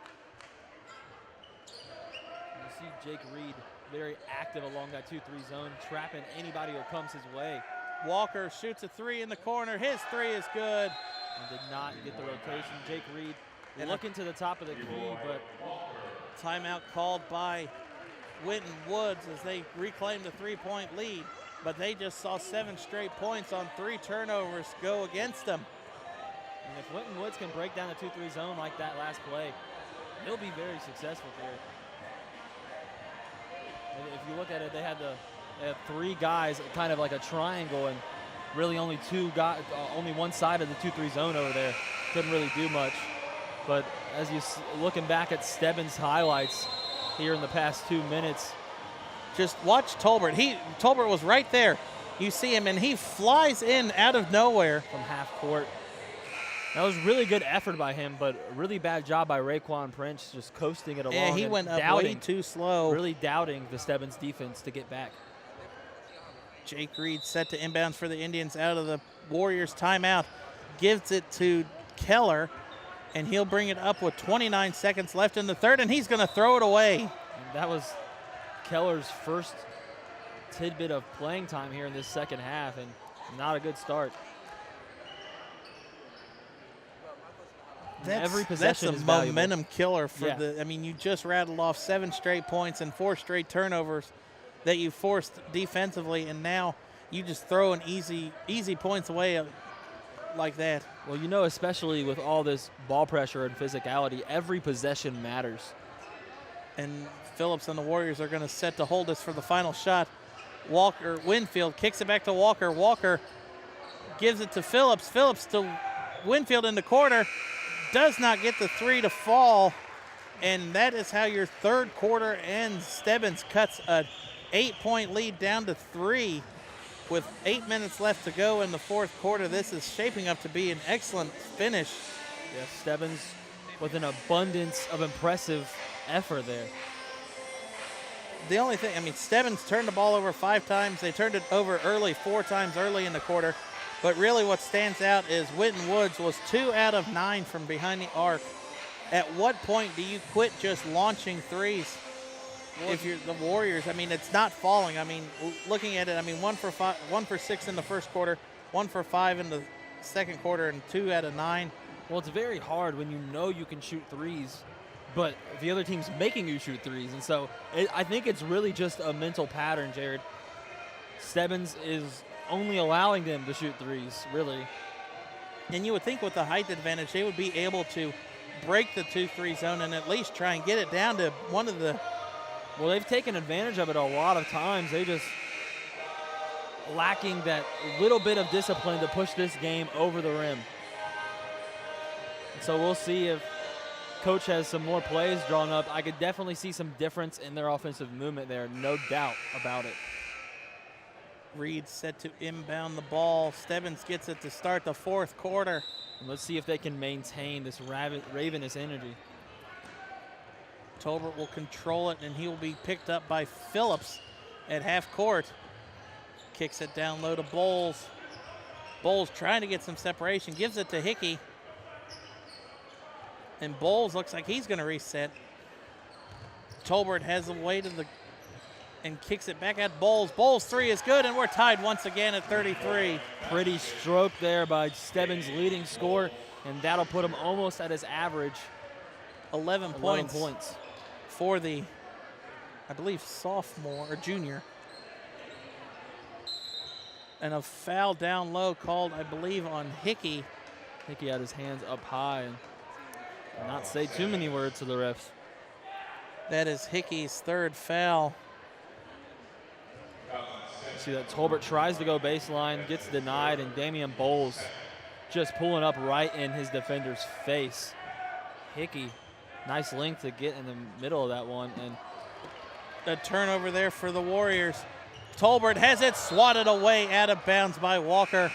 You see Jake Reed very active along that 2-3 zone, trapping anybody who comes his way. Walker shoots a three in the corner. His three is good. And did not get the rotation. Jake Reed looking to the top of the key, but timeout called by Winton Woods as they reclaim the 3-point lead. But they just saw 7 straight points on 3 turnovers go against them. And if Winton Woods can break down the 2-3 zone like that last play, he'll be very successful here. And if you look at it, they had 3 guys, kind of like a triangle, and really only 2 guys, only one side of the 2-3 zone over there. Couldn't really do much. But as you looking back at Stebbins' highlights here in the past 2 minutes, just watch Tolbert. Tolbert was right there. You see him, and he flies in out of nowhere from half court. That was really good effort by him, but a really bad job by Raekwon Prince just coasting it along. Yeah, he went up way too slow. Really doubting the Stebbins defense to get back. Jake Reed set to inbounds for the Indians out of the Warriors timeout. Gives it to Keller, and he'll bring it up with 29 seconds left in the third, and he's going to throw it away. And that was Keller's first tidbit of playing time here in this second half, and not a good start. Every possession that's is a valuable. momentum killer for I mean, you just rattled off 7 straight points and 4 straight turnovers that you forced defensively, and now you just throw an easy points away like that. Well, you know, especially with all this ball pressure and physicality, every possession matters. And Phillips and the Warriors are going to set to hold us for the final shot. Winfield kicks it back to Walker. Walker gives it to Phillips. Phillips to Winfield in the corner. Does not get the 3 to fall. And that is how your third quarter ends. Stebbins cuts a 8-point lead down to 3 with 8 minutes left to go in the fourth quarter. This is shaping up to be an excellent finish. Yeah, Stebbins with an abundance of impressive effort there. the only thing, I mean, Stebbins turned the ball over 5 times. They turned it over early 4 times early in the quarter. But really what stands out is Winton Woods was 2 out of 9 from behind the arc. At what point do you quit just launching threes if you're the Warriors? I mean, it's not falling. I mean, looking at it, I mean, 1 for 6 in the first quarter, 1 for 5 in the second quarter, and 2 out of 9. Well, it's very hard when you know you can shoot threes, but the other team's making you shoot threes. And so I think it's really just a mental pattern, Jared. Stebbins is only allowing them to shoot threes, really. And you would think with the height advantage, they would be able to break the 2-3 zone and at least try and get it down to one of the... Well, they've taken advantage of it a lot of times. They just lacking that little bit of discipline to push this game over the rim. So we'll see if Coach has some more plays drawn up. I could definitely see some difference in their offensive movement there, no doubt about it. Reed set to inbound the ball. Stebbins gets it to start the fourth quarter. And let's see if they can maintain this ravenous energy. Tolbert will control it, and he will be picked up by Phillips at half court. Kicks it down low to Bowles. Bowles trying to get some separation, gives it to Hickey. And Bowles looks like he's going to reset. Tolbert has the way to the and kicks it back at Bowles. Bowles' 3 is good, and we're tied once again at 33. Pretty stroke there by Stebbins' leading scorer, and that'll put him almost at his average. 11 points for the, I believe, sophomore or junior. And a foul down low called, I believe, on Hickey. Hickey had his hands up high and not say too many words to the refs. That is Hickey's 3rd foul. See that Tolbert tries to go baseline, gets denied, and Damian Bowles just pulling up right in his defender's face. Hickey, nice length to get in the middle of that one. And a turnover there for the Warriors. Tolbert has it swatted away out of bounds by Walker.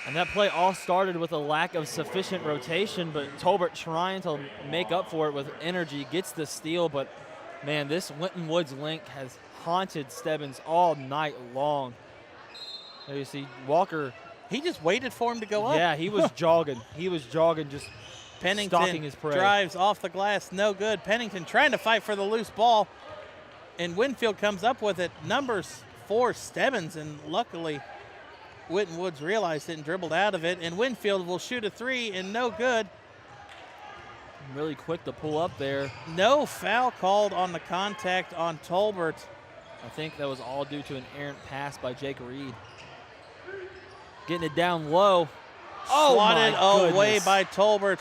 And that play all started with a lack of sufficient rotation, but Tolbert trying to make up for it with energy, gets the steal, but man, this Winton Woods link has haunted Stebbins all night long. There you see Walker. He just waited for him to go up. Yeah, he was jogging. He was jogging, just Pennington stalking his prey. Drives off the glass, no good. Pennington trying to fight for the loose ball, and Winfield comes up with it. Numbers for Stebbins, and luckily Winton Woods realized it and dribbled out of it, and Winfield will shoot a 3 and no good. Really quick to pull up there. No foul called on the contact on Tolbert. I think that was all due to an errant pass by Jake Reed. Getting it down low. Oh, swatted my away goodness. by Tolbert.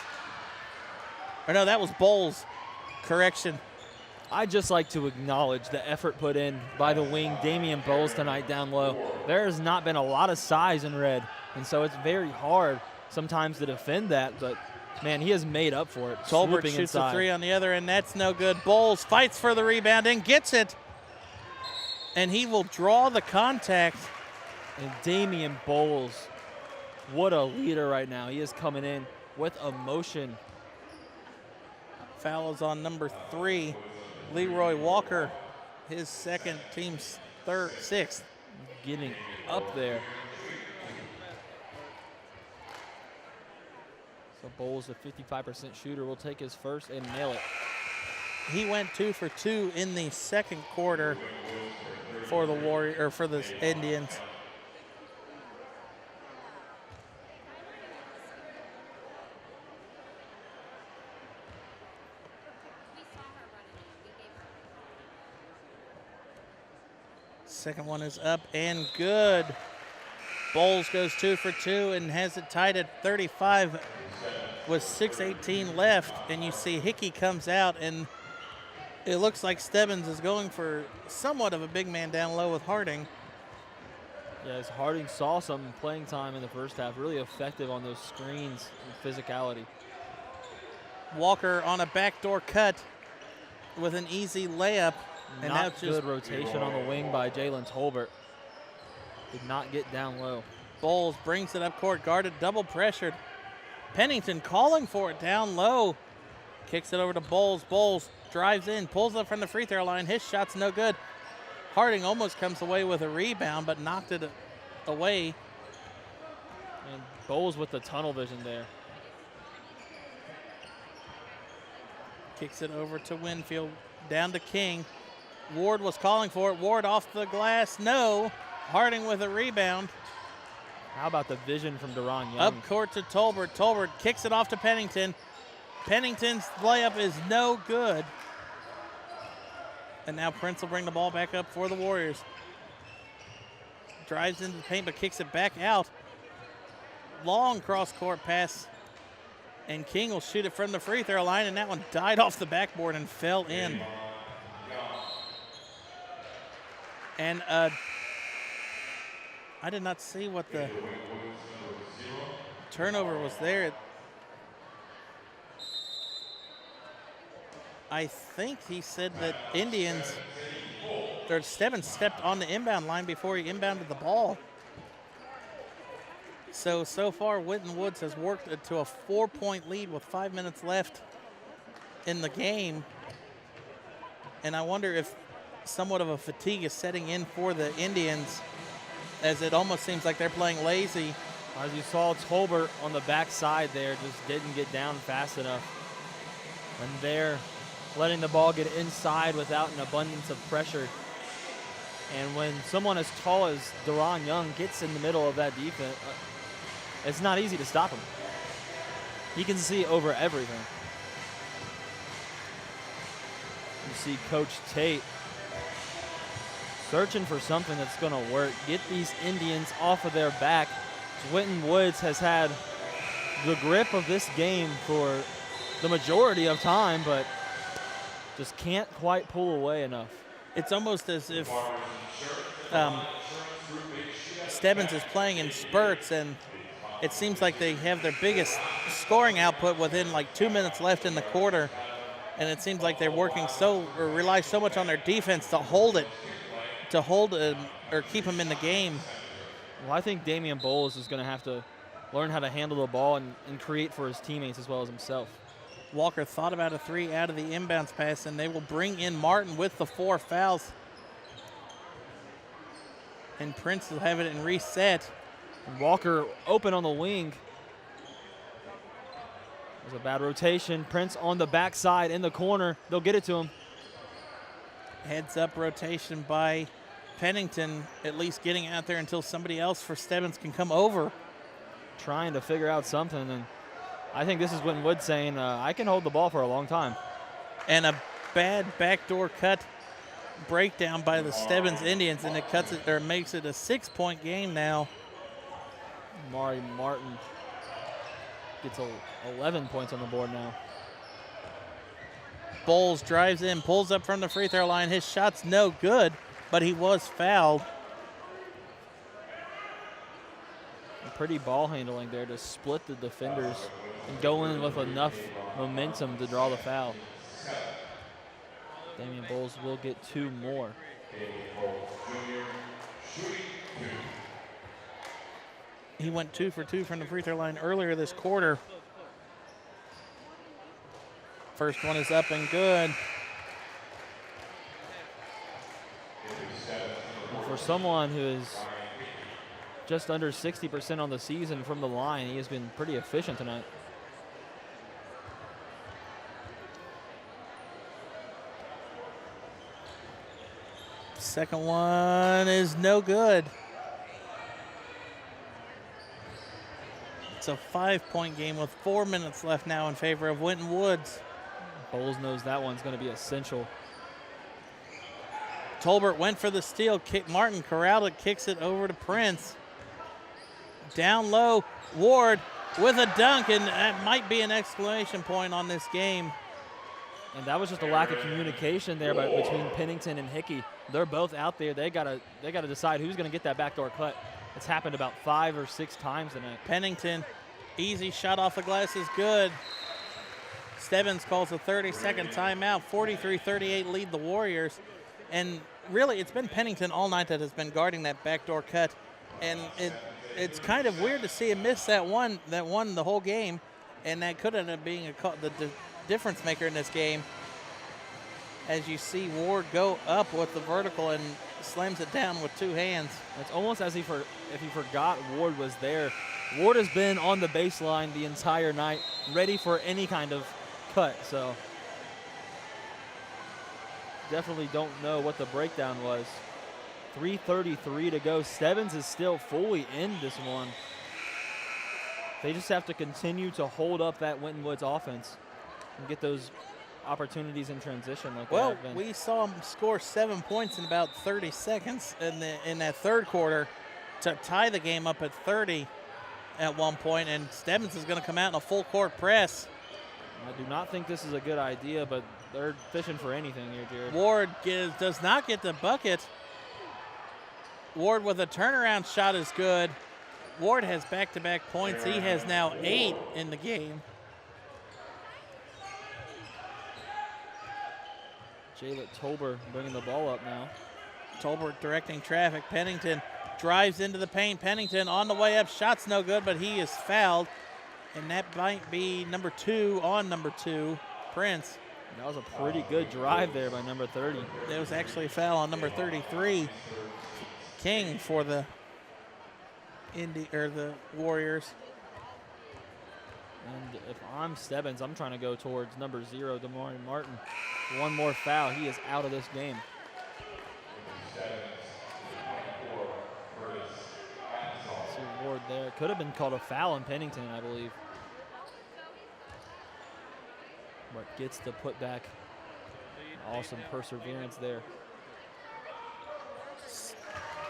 Or no, that was Bowles. Correction. I'd just like to acknowledge the effort put in by the wing, Damian Bowles, tonight down low. There has not been a lot of size in red, and so it's very hard sometimes to defend that, but man, he has made up for it. Tolbert shoots inside. a 3 on the other, and that's no good. Bowles fights for the rebound and gets it. And he will draw the contact. And Damian Bowles, what a leader right now. He is coming in with emotion. Foul is on number 3, Leroy Walker, his second, team's 6th. Getting up there. So Bowles, a 55% shooter, will take his first and nail it. He went 2 for 2 in the second quarter for the for the Indians. Second one is up and good. Bowles goes 2 for 2 and has it tied at 35 with 6:18 left. And you see Hickey comes out, and it looks like Stebbins is going for somewhat of a big man down low with Harding. Yes, Harding saw some playing time in the first half, really effective on those screens and physicality. Walker on a backdoor cut with an easy layup. And Not that's good just rotation on the wing by Jalen Tolbert. Did not get down low. Bowles brings it up court, guarded, double pressured. Pennington calling for it down low. Kicks it over to Bowles. Bowles drives in, pulls up from the free throw line. His shot's no good. Harding almost comes away with a rebound, but knocked it away. And Bowles with the tunnel vision there. Kicks it over to Winfield, down to King. Ward was calling for it. Ward off the glass, no. Harding with a rebound. How about the vision from Deron Young? Up court to Tolbert. Tolbert kicks it off to Pennington. Pennington's layup is no good. And now Prince will bring the ball back up for the Warriors. Drives into the paint but kicks it back out. Long cross-court pass. And King will shoot it from the free throw line, and that one died off the backboard and fell in. And I did not see what the turnover was there. I think he said that Stebbins stepped on the inbound line before he inbounded the ball. So far, Winton Woods has worked it to a 4-point lead with 5 minutes left in the game. And I wonder if somewhat of a fatigue is setting in for the Indians, as it almost seems like they're playing lazy. As you saw, Tolbert on the backside there just didn't get down fast enough. And they're letting the ball get inside without an abundance of pressure. And when someone as tall as Deron Young gets in the middle of that defense, it's not easy to stop him. He can see over everything. You see Coach Tate searching for something that's going to work. Get these Indians off of their back. Winton Woods has had the grip of this game for the majority of time, but just can't quite pull away enough. It's almost as if Stebbins is playing in spurts, and it seems like they have their biggest scoring output within like 2 minutes left in the quarter, and it seems like they're working or rely so much on their defense to hold or keep them in the game. Well, I think Damian Bowles is going to have to learn how to handle the ball and create for his teammates as well as himself. Walker thought about a three out of the inbounds pass, and they will bring in Martin with the 4 fouls. And Prince will have it and reset. Walker open on the wing. There's a bad rotation. Prince on the backside in the corner. They'll get it to him. Heads up rotation by Pennington, at least getting out there until somebody else for Stebbins can come over. Trying to figure out something, and I think this is Winton Woods saying, I can hold the ball for a long time. And a bad backdoor cut breakdown by the Stebbins Indians, and it makes it a 6-point game now. Mari Martin gets 11 points on the board now. Bowles drives in, pulls up from the free throw line. His shot's no good, but he was fouled. Pretty ball handling there to split the defenders and go in with enough momentum to draw the foul. Damian Bowles will get 2 more. He went 2 for 2 from the free throw line earlier this quarter. First one is up and good. For someone who is just under 60% on the season from the line, he has been pretty efficient tonight. Second one is no good. It's a 5-point game with 4 minutes left now in favor of Winton Woods. Bowles knows that one's going to be essential. Tolbert went for the steal. Martin corralled it, kicks it over to Prince. Down low, Ward with a dunk, and that might be an exclamation point on this game. And that was just a lack of communication there between Pennington and Hickey. They're both out there. They gotta decide who's going to get that backdoor cut. It's happened about 5 or 6 times tonight. Pennington, easy shot off the glass is good. Stebbins calls a 30-second timeout. 43-38 lead the Warriors. And really, it's been Pennington all night that has been guarding that backdoor cut. And it's kind of weird to see him miss that one that won the whole game. And that could end up being the difference maker in this game. As you see Ward go up with the vertical, and slams it down with 2 hands. It's almost as if he forgot Ward was there. Ward has been on the baseline the entire night, ready for any kind of cut. So definitely don't know what the breakdown was. 3:33 to go. Stebbins is still fully in this one. They just have to continue to hold up that Winton Woods offense and get those opportunities in transition like Well, they have been. we saw him score 7 points in about 30 seconds in that third quarter to tie the game up at 30 at one point, and Stebbins is going to come out in a full court press. I do not think this is a good idea, but they're fishing for anything here, Jared. Ward does not get the bucket. Ward with a turnaround shot is good. Ward has back-to-back points. He has now 8 in the game. Jaylet Tolbert bringing the ball up now. Tolbert directing traffic. Pennington drives into the paint. Pennington on the way up. Shot's no good, but he is fouled. And that might be number 2 on number 2, Prince. That was a pretty good drive there by number 30. There was actually a foul on number 33, King, for the the Warriors. And if I'm Stebbins, I'm trying to go towards number 0, Damari Martin. One more foul, he is out of this game. See Ward there. Could have been called a foul on Pennington, I believe. But gets the putback. Awesome perseverance there.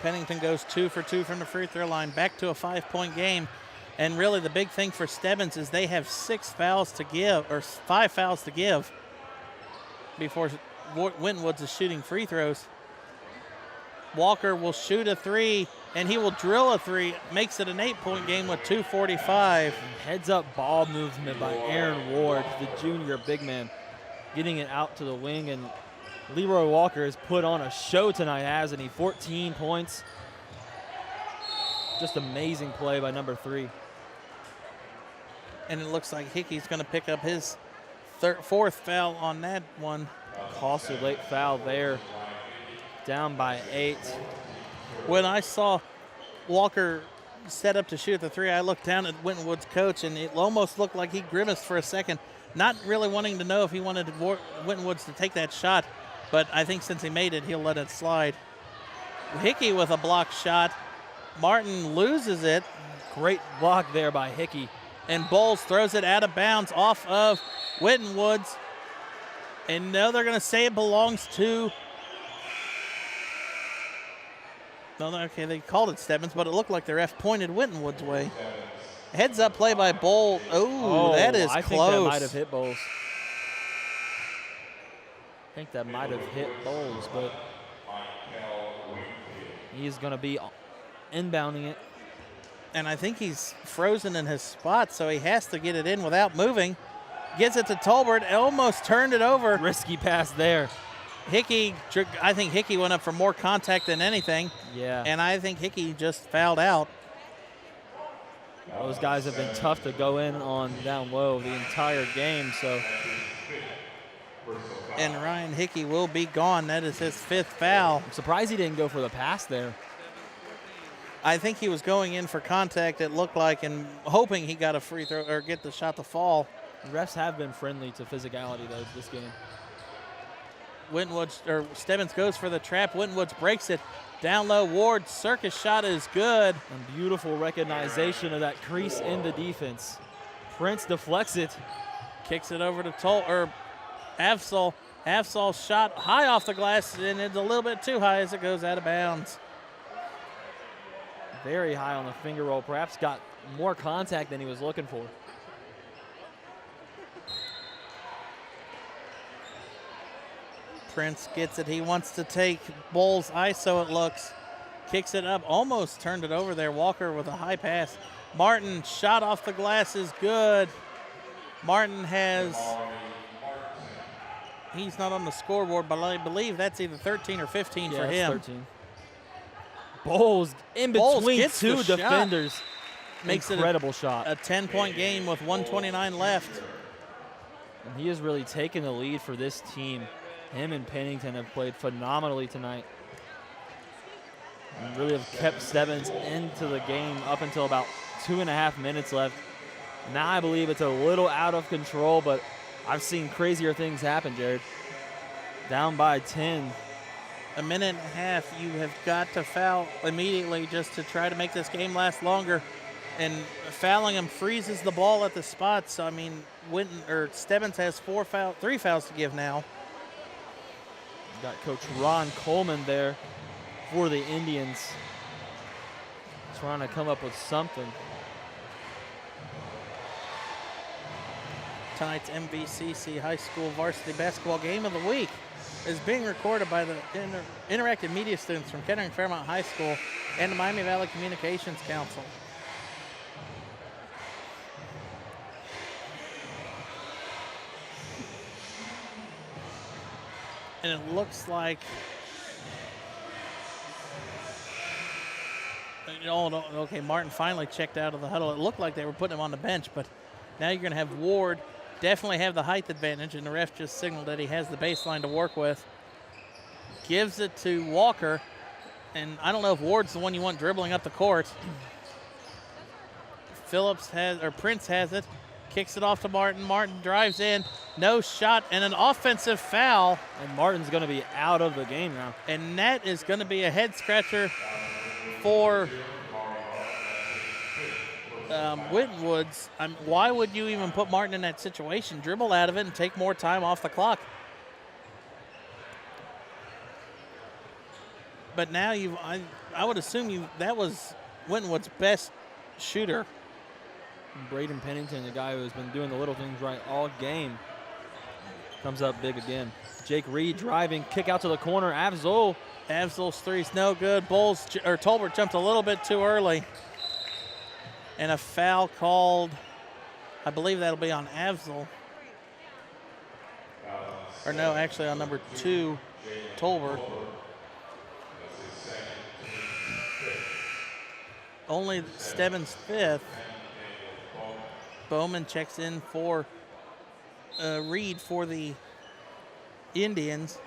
Pennington goes 2 for 2 from the free throw line, back to a 5-point game. And really the big thing for Stebbins is they have 6 fouls to give, or 5 fouls to give before Winton Woods is shooting free throws. Walker will shoot a 3, and he will drill a 3, makes it an 8-point game with 2:45. Heads up ball movement by Aaron Ward, the junior big man, getting it out to the wing, and Leroy Walker has put on a show tonight, hasn't he? 14 points. Just amazing play by number 3. And it looks like Hickey's going to pick up his 4th foul on that one. Costly late foul there. Down by 8. When I saw Walker set up to shoot the 3, I looked down at Winton Woods' coach, and it almost looked like he grimaced for a second, not really wanting to know if he wanted Winton Woods to take that shot. But I think since he made it, he'll let it slide. Hickey with a block shot. Martin loses it. Great block there by Hickey. And Bowles throws it out of bounds off of Winton Woods. And now they're going to say it belongs to... No, okay, they called it Stebbins, but it looked like the ref pointed Winton Woods' way. Heads up play by Bowles. Oh, that is I close. think that might have hit Bowles. I think that might have hit Bowles, but he's going to be inbounding it. And I think he's frozen in his spot, so he has to get it in without moving. Gets it to Tolbert, almost turned it over. Risky pass there. Hickey, I think Hickey went up for more contact than anything. Yeah. And I think Hickey just fouled out. Those guys have been tough to go in on down low the entire game, so. And Ryan Hickey will be gone. That is his 5th foul. I'm surprised he didn't go for the pass there. I think he was going in for contact, it looked like, and hoping he got a free throw or get the shot to fall. The refs have been friendly to physicality, though, this game. Stebbins goes for the trap. Winton Woods breaks it. Down low, Ward's circus shot is good. And beautiful recognition of that crease in the defense. Prince deflects it. Kicks it over to Afzal. Afzal's shot high off the glass, and it's a little bit too high as it goes out of bounds. Very high on the finger roll. Perhaps got more contact than he was looking for. Prince gets it. He wants to take Bowles ISO, it looks. Kicks it up. Almost turned it over there. Walker with a high pass. Martin, shot off the glass is good. Martin he's not on the scoreboard, but I believe that's either 13 or 15 for him. 13. Bowles in between gets two the defenders. Shot. Makes Incredible it shot. A 10-point game with 1:29 left. And he has really taken the lead for this team. Him and Pennington have played phenomenally tonight. and really have kept Stebbins into the game up until about 2.5 minutes left. Now I believe it's a little out of control, but I've seen crazier things happen, Jared. Down by 10. A minute and a half, you have got to foul immediately just to try to make this game last longer. And fouling him freezes the ball at the spot. So, I mean, Stebbins has 3 fouls to give now. Got Coach Ron Coleman there for the Indians, trying to come up with something. Tonight's MVCC High School Varsity Basketball Game of the Week is being recorded by the interactive media students from Kettering Fairmont High School and the Miami Valley Communications Council. And it looks like, okay, Martin finally checked out of the huddle. It looked like they were putting him on the bench, but now you're going to have Ward definitely have the height advantage, and the ref just signaled that he has the baseline to work with. Gives it to Walker, and I don't know if Ward's the one you want dribbling up the court. Prince has it, kicks it off to Martin. Martin drives in, no shot, and an offensive foul. And Martin's going to be out of the game now. And that is going to be a head scratcher for Winton Woods. Why would you even put Martin in that situation? Dribble out of it and take more time off the clock. But now I would assume that was Winton Woods' best shooter. Braden Pennington, the guy who has been doing the little things right all game, comes up big again. Jake Reed driving, kick out to the corner. Avzol's three's no good. Tolbert jumped a little bit too early. And a foul called, I believe that'll be on Avzol. Or no, actually on number 2, Tolbert. Only Stebbins' 5th. Bowman checks in for Reed for the Indians.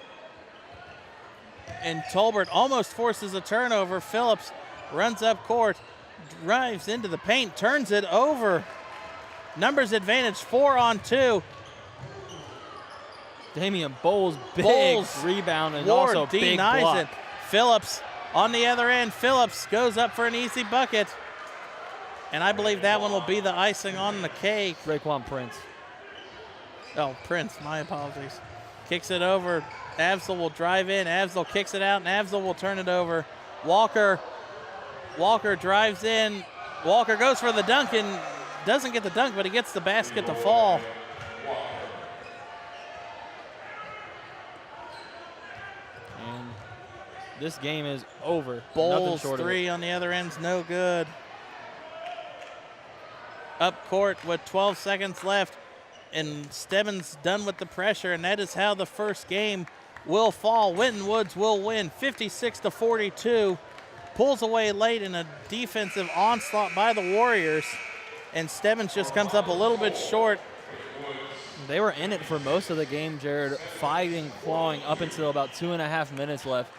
And Tolbert almost forces a turnover. Phillips runs up court, drives into the paint, turns it over. Numbers advantage, 4-on-2. Damian Bowles, big rebound and Ward also big denies block. it. Phillips on the other end. Phillips goes up for an easy bucket. And I believe that one will be the icing on the cake. Raekwon Prince. Oh, Prince, my apologies. Kicks it over. Avzol will drive in. Avzol kicks it out, and Avzol will turn it over. Walker drives in. Walker goes for the dunk and doesn't get the dunk, but he gets the basket to fall. And this game is over. Bowles 3 on the other end's no good. Up court with 12 seconds left, and Stebbins done with the pressure, and that is how the first game will fall. Winton Woods will win 56-42. Pulls away late in a defensive onslaught by the Warriors, and Stebbins just comes up a little bit short. They were in it for most of the game, Jared, fighting, clawing up until about 2.5 minutes left.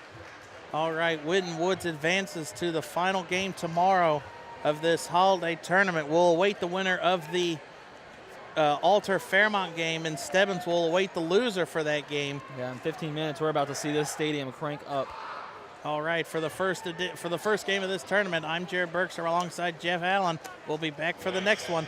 All right, Winton Woods advances to the final game tomorrow of this holiday tournament. We'll await the winner of the Alter Fairmont game, and Stebbins will await the loser for that game. Yeah, in 15 minutes, we're about to see this stadium crank up. All right, for the first game of this tournament, I'm Jared Berkshire alongside Jeff Allen. We'll be back for the next one.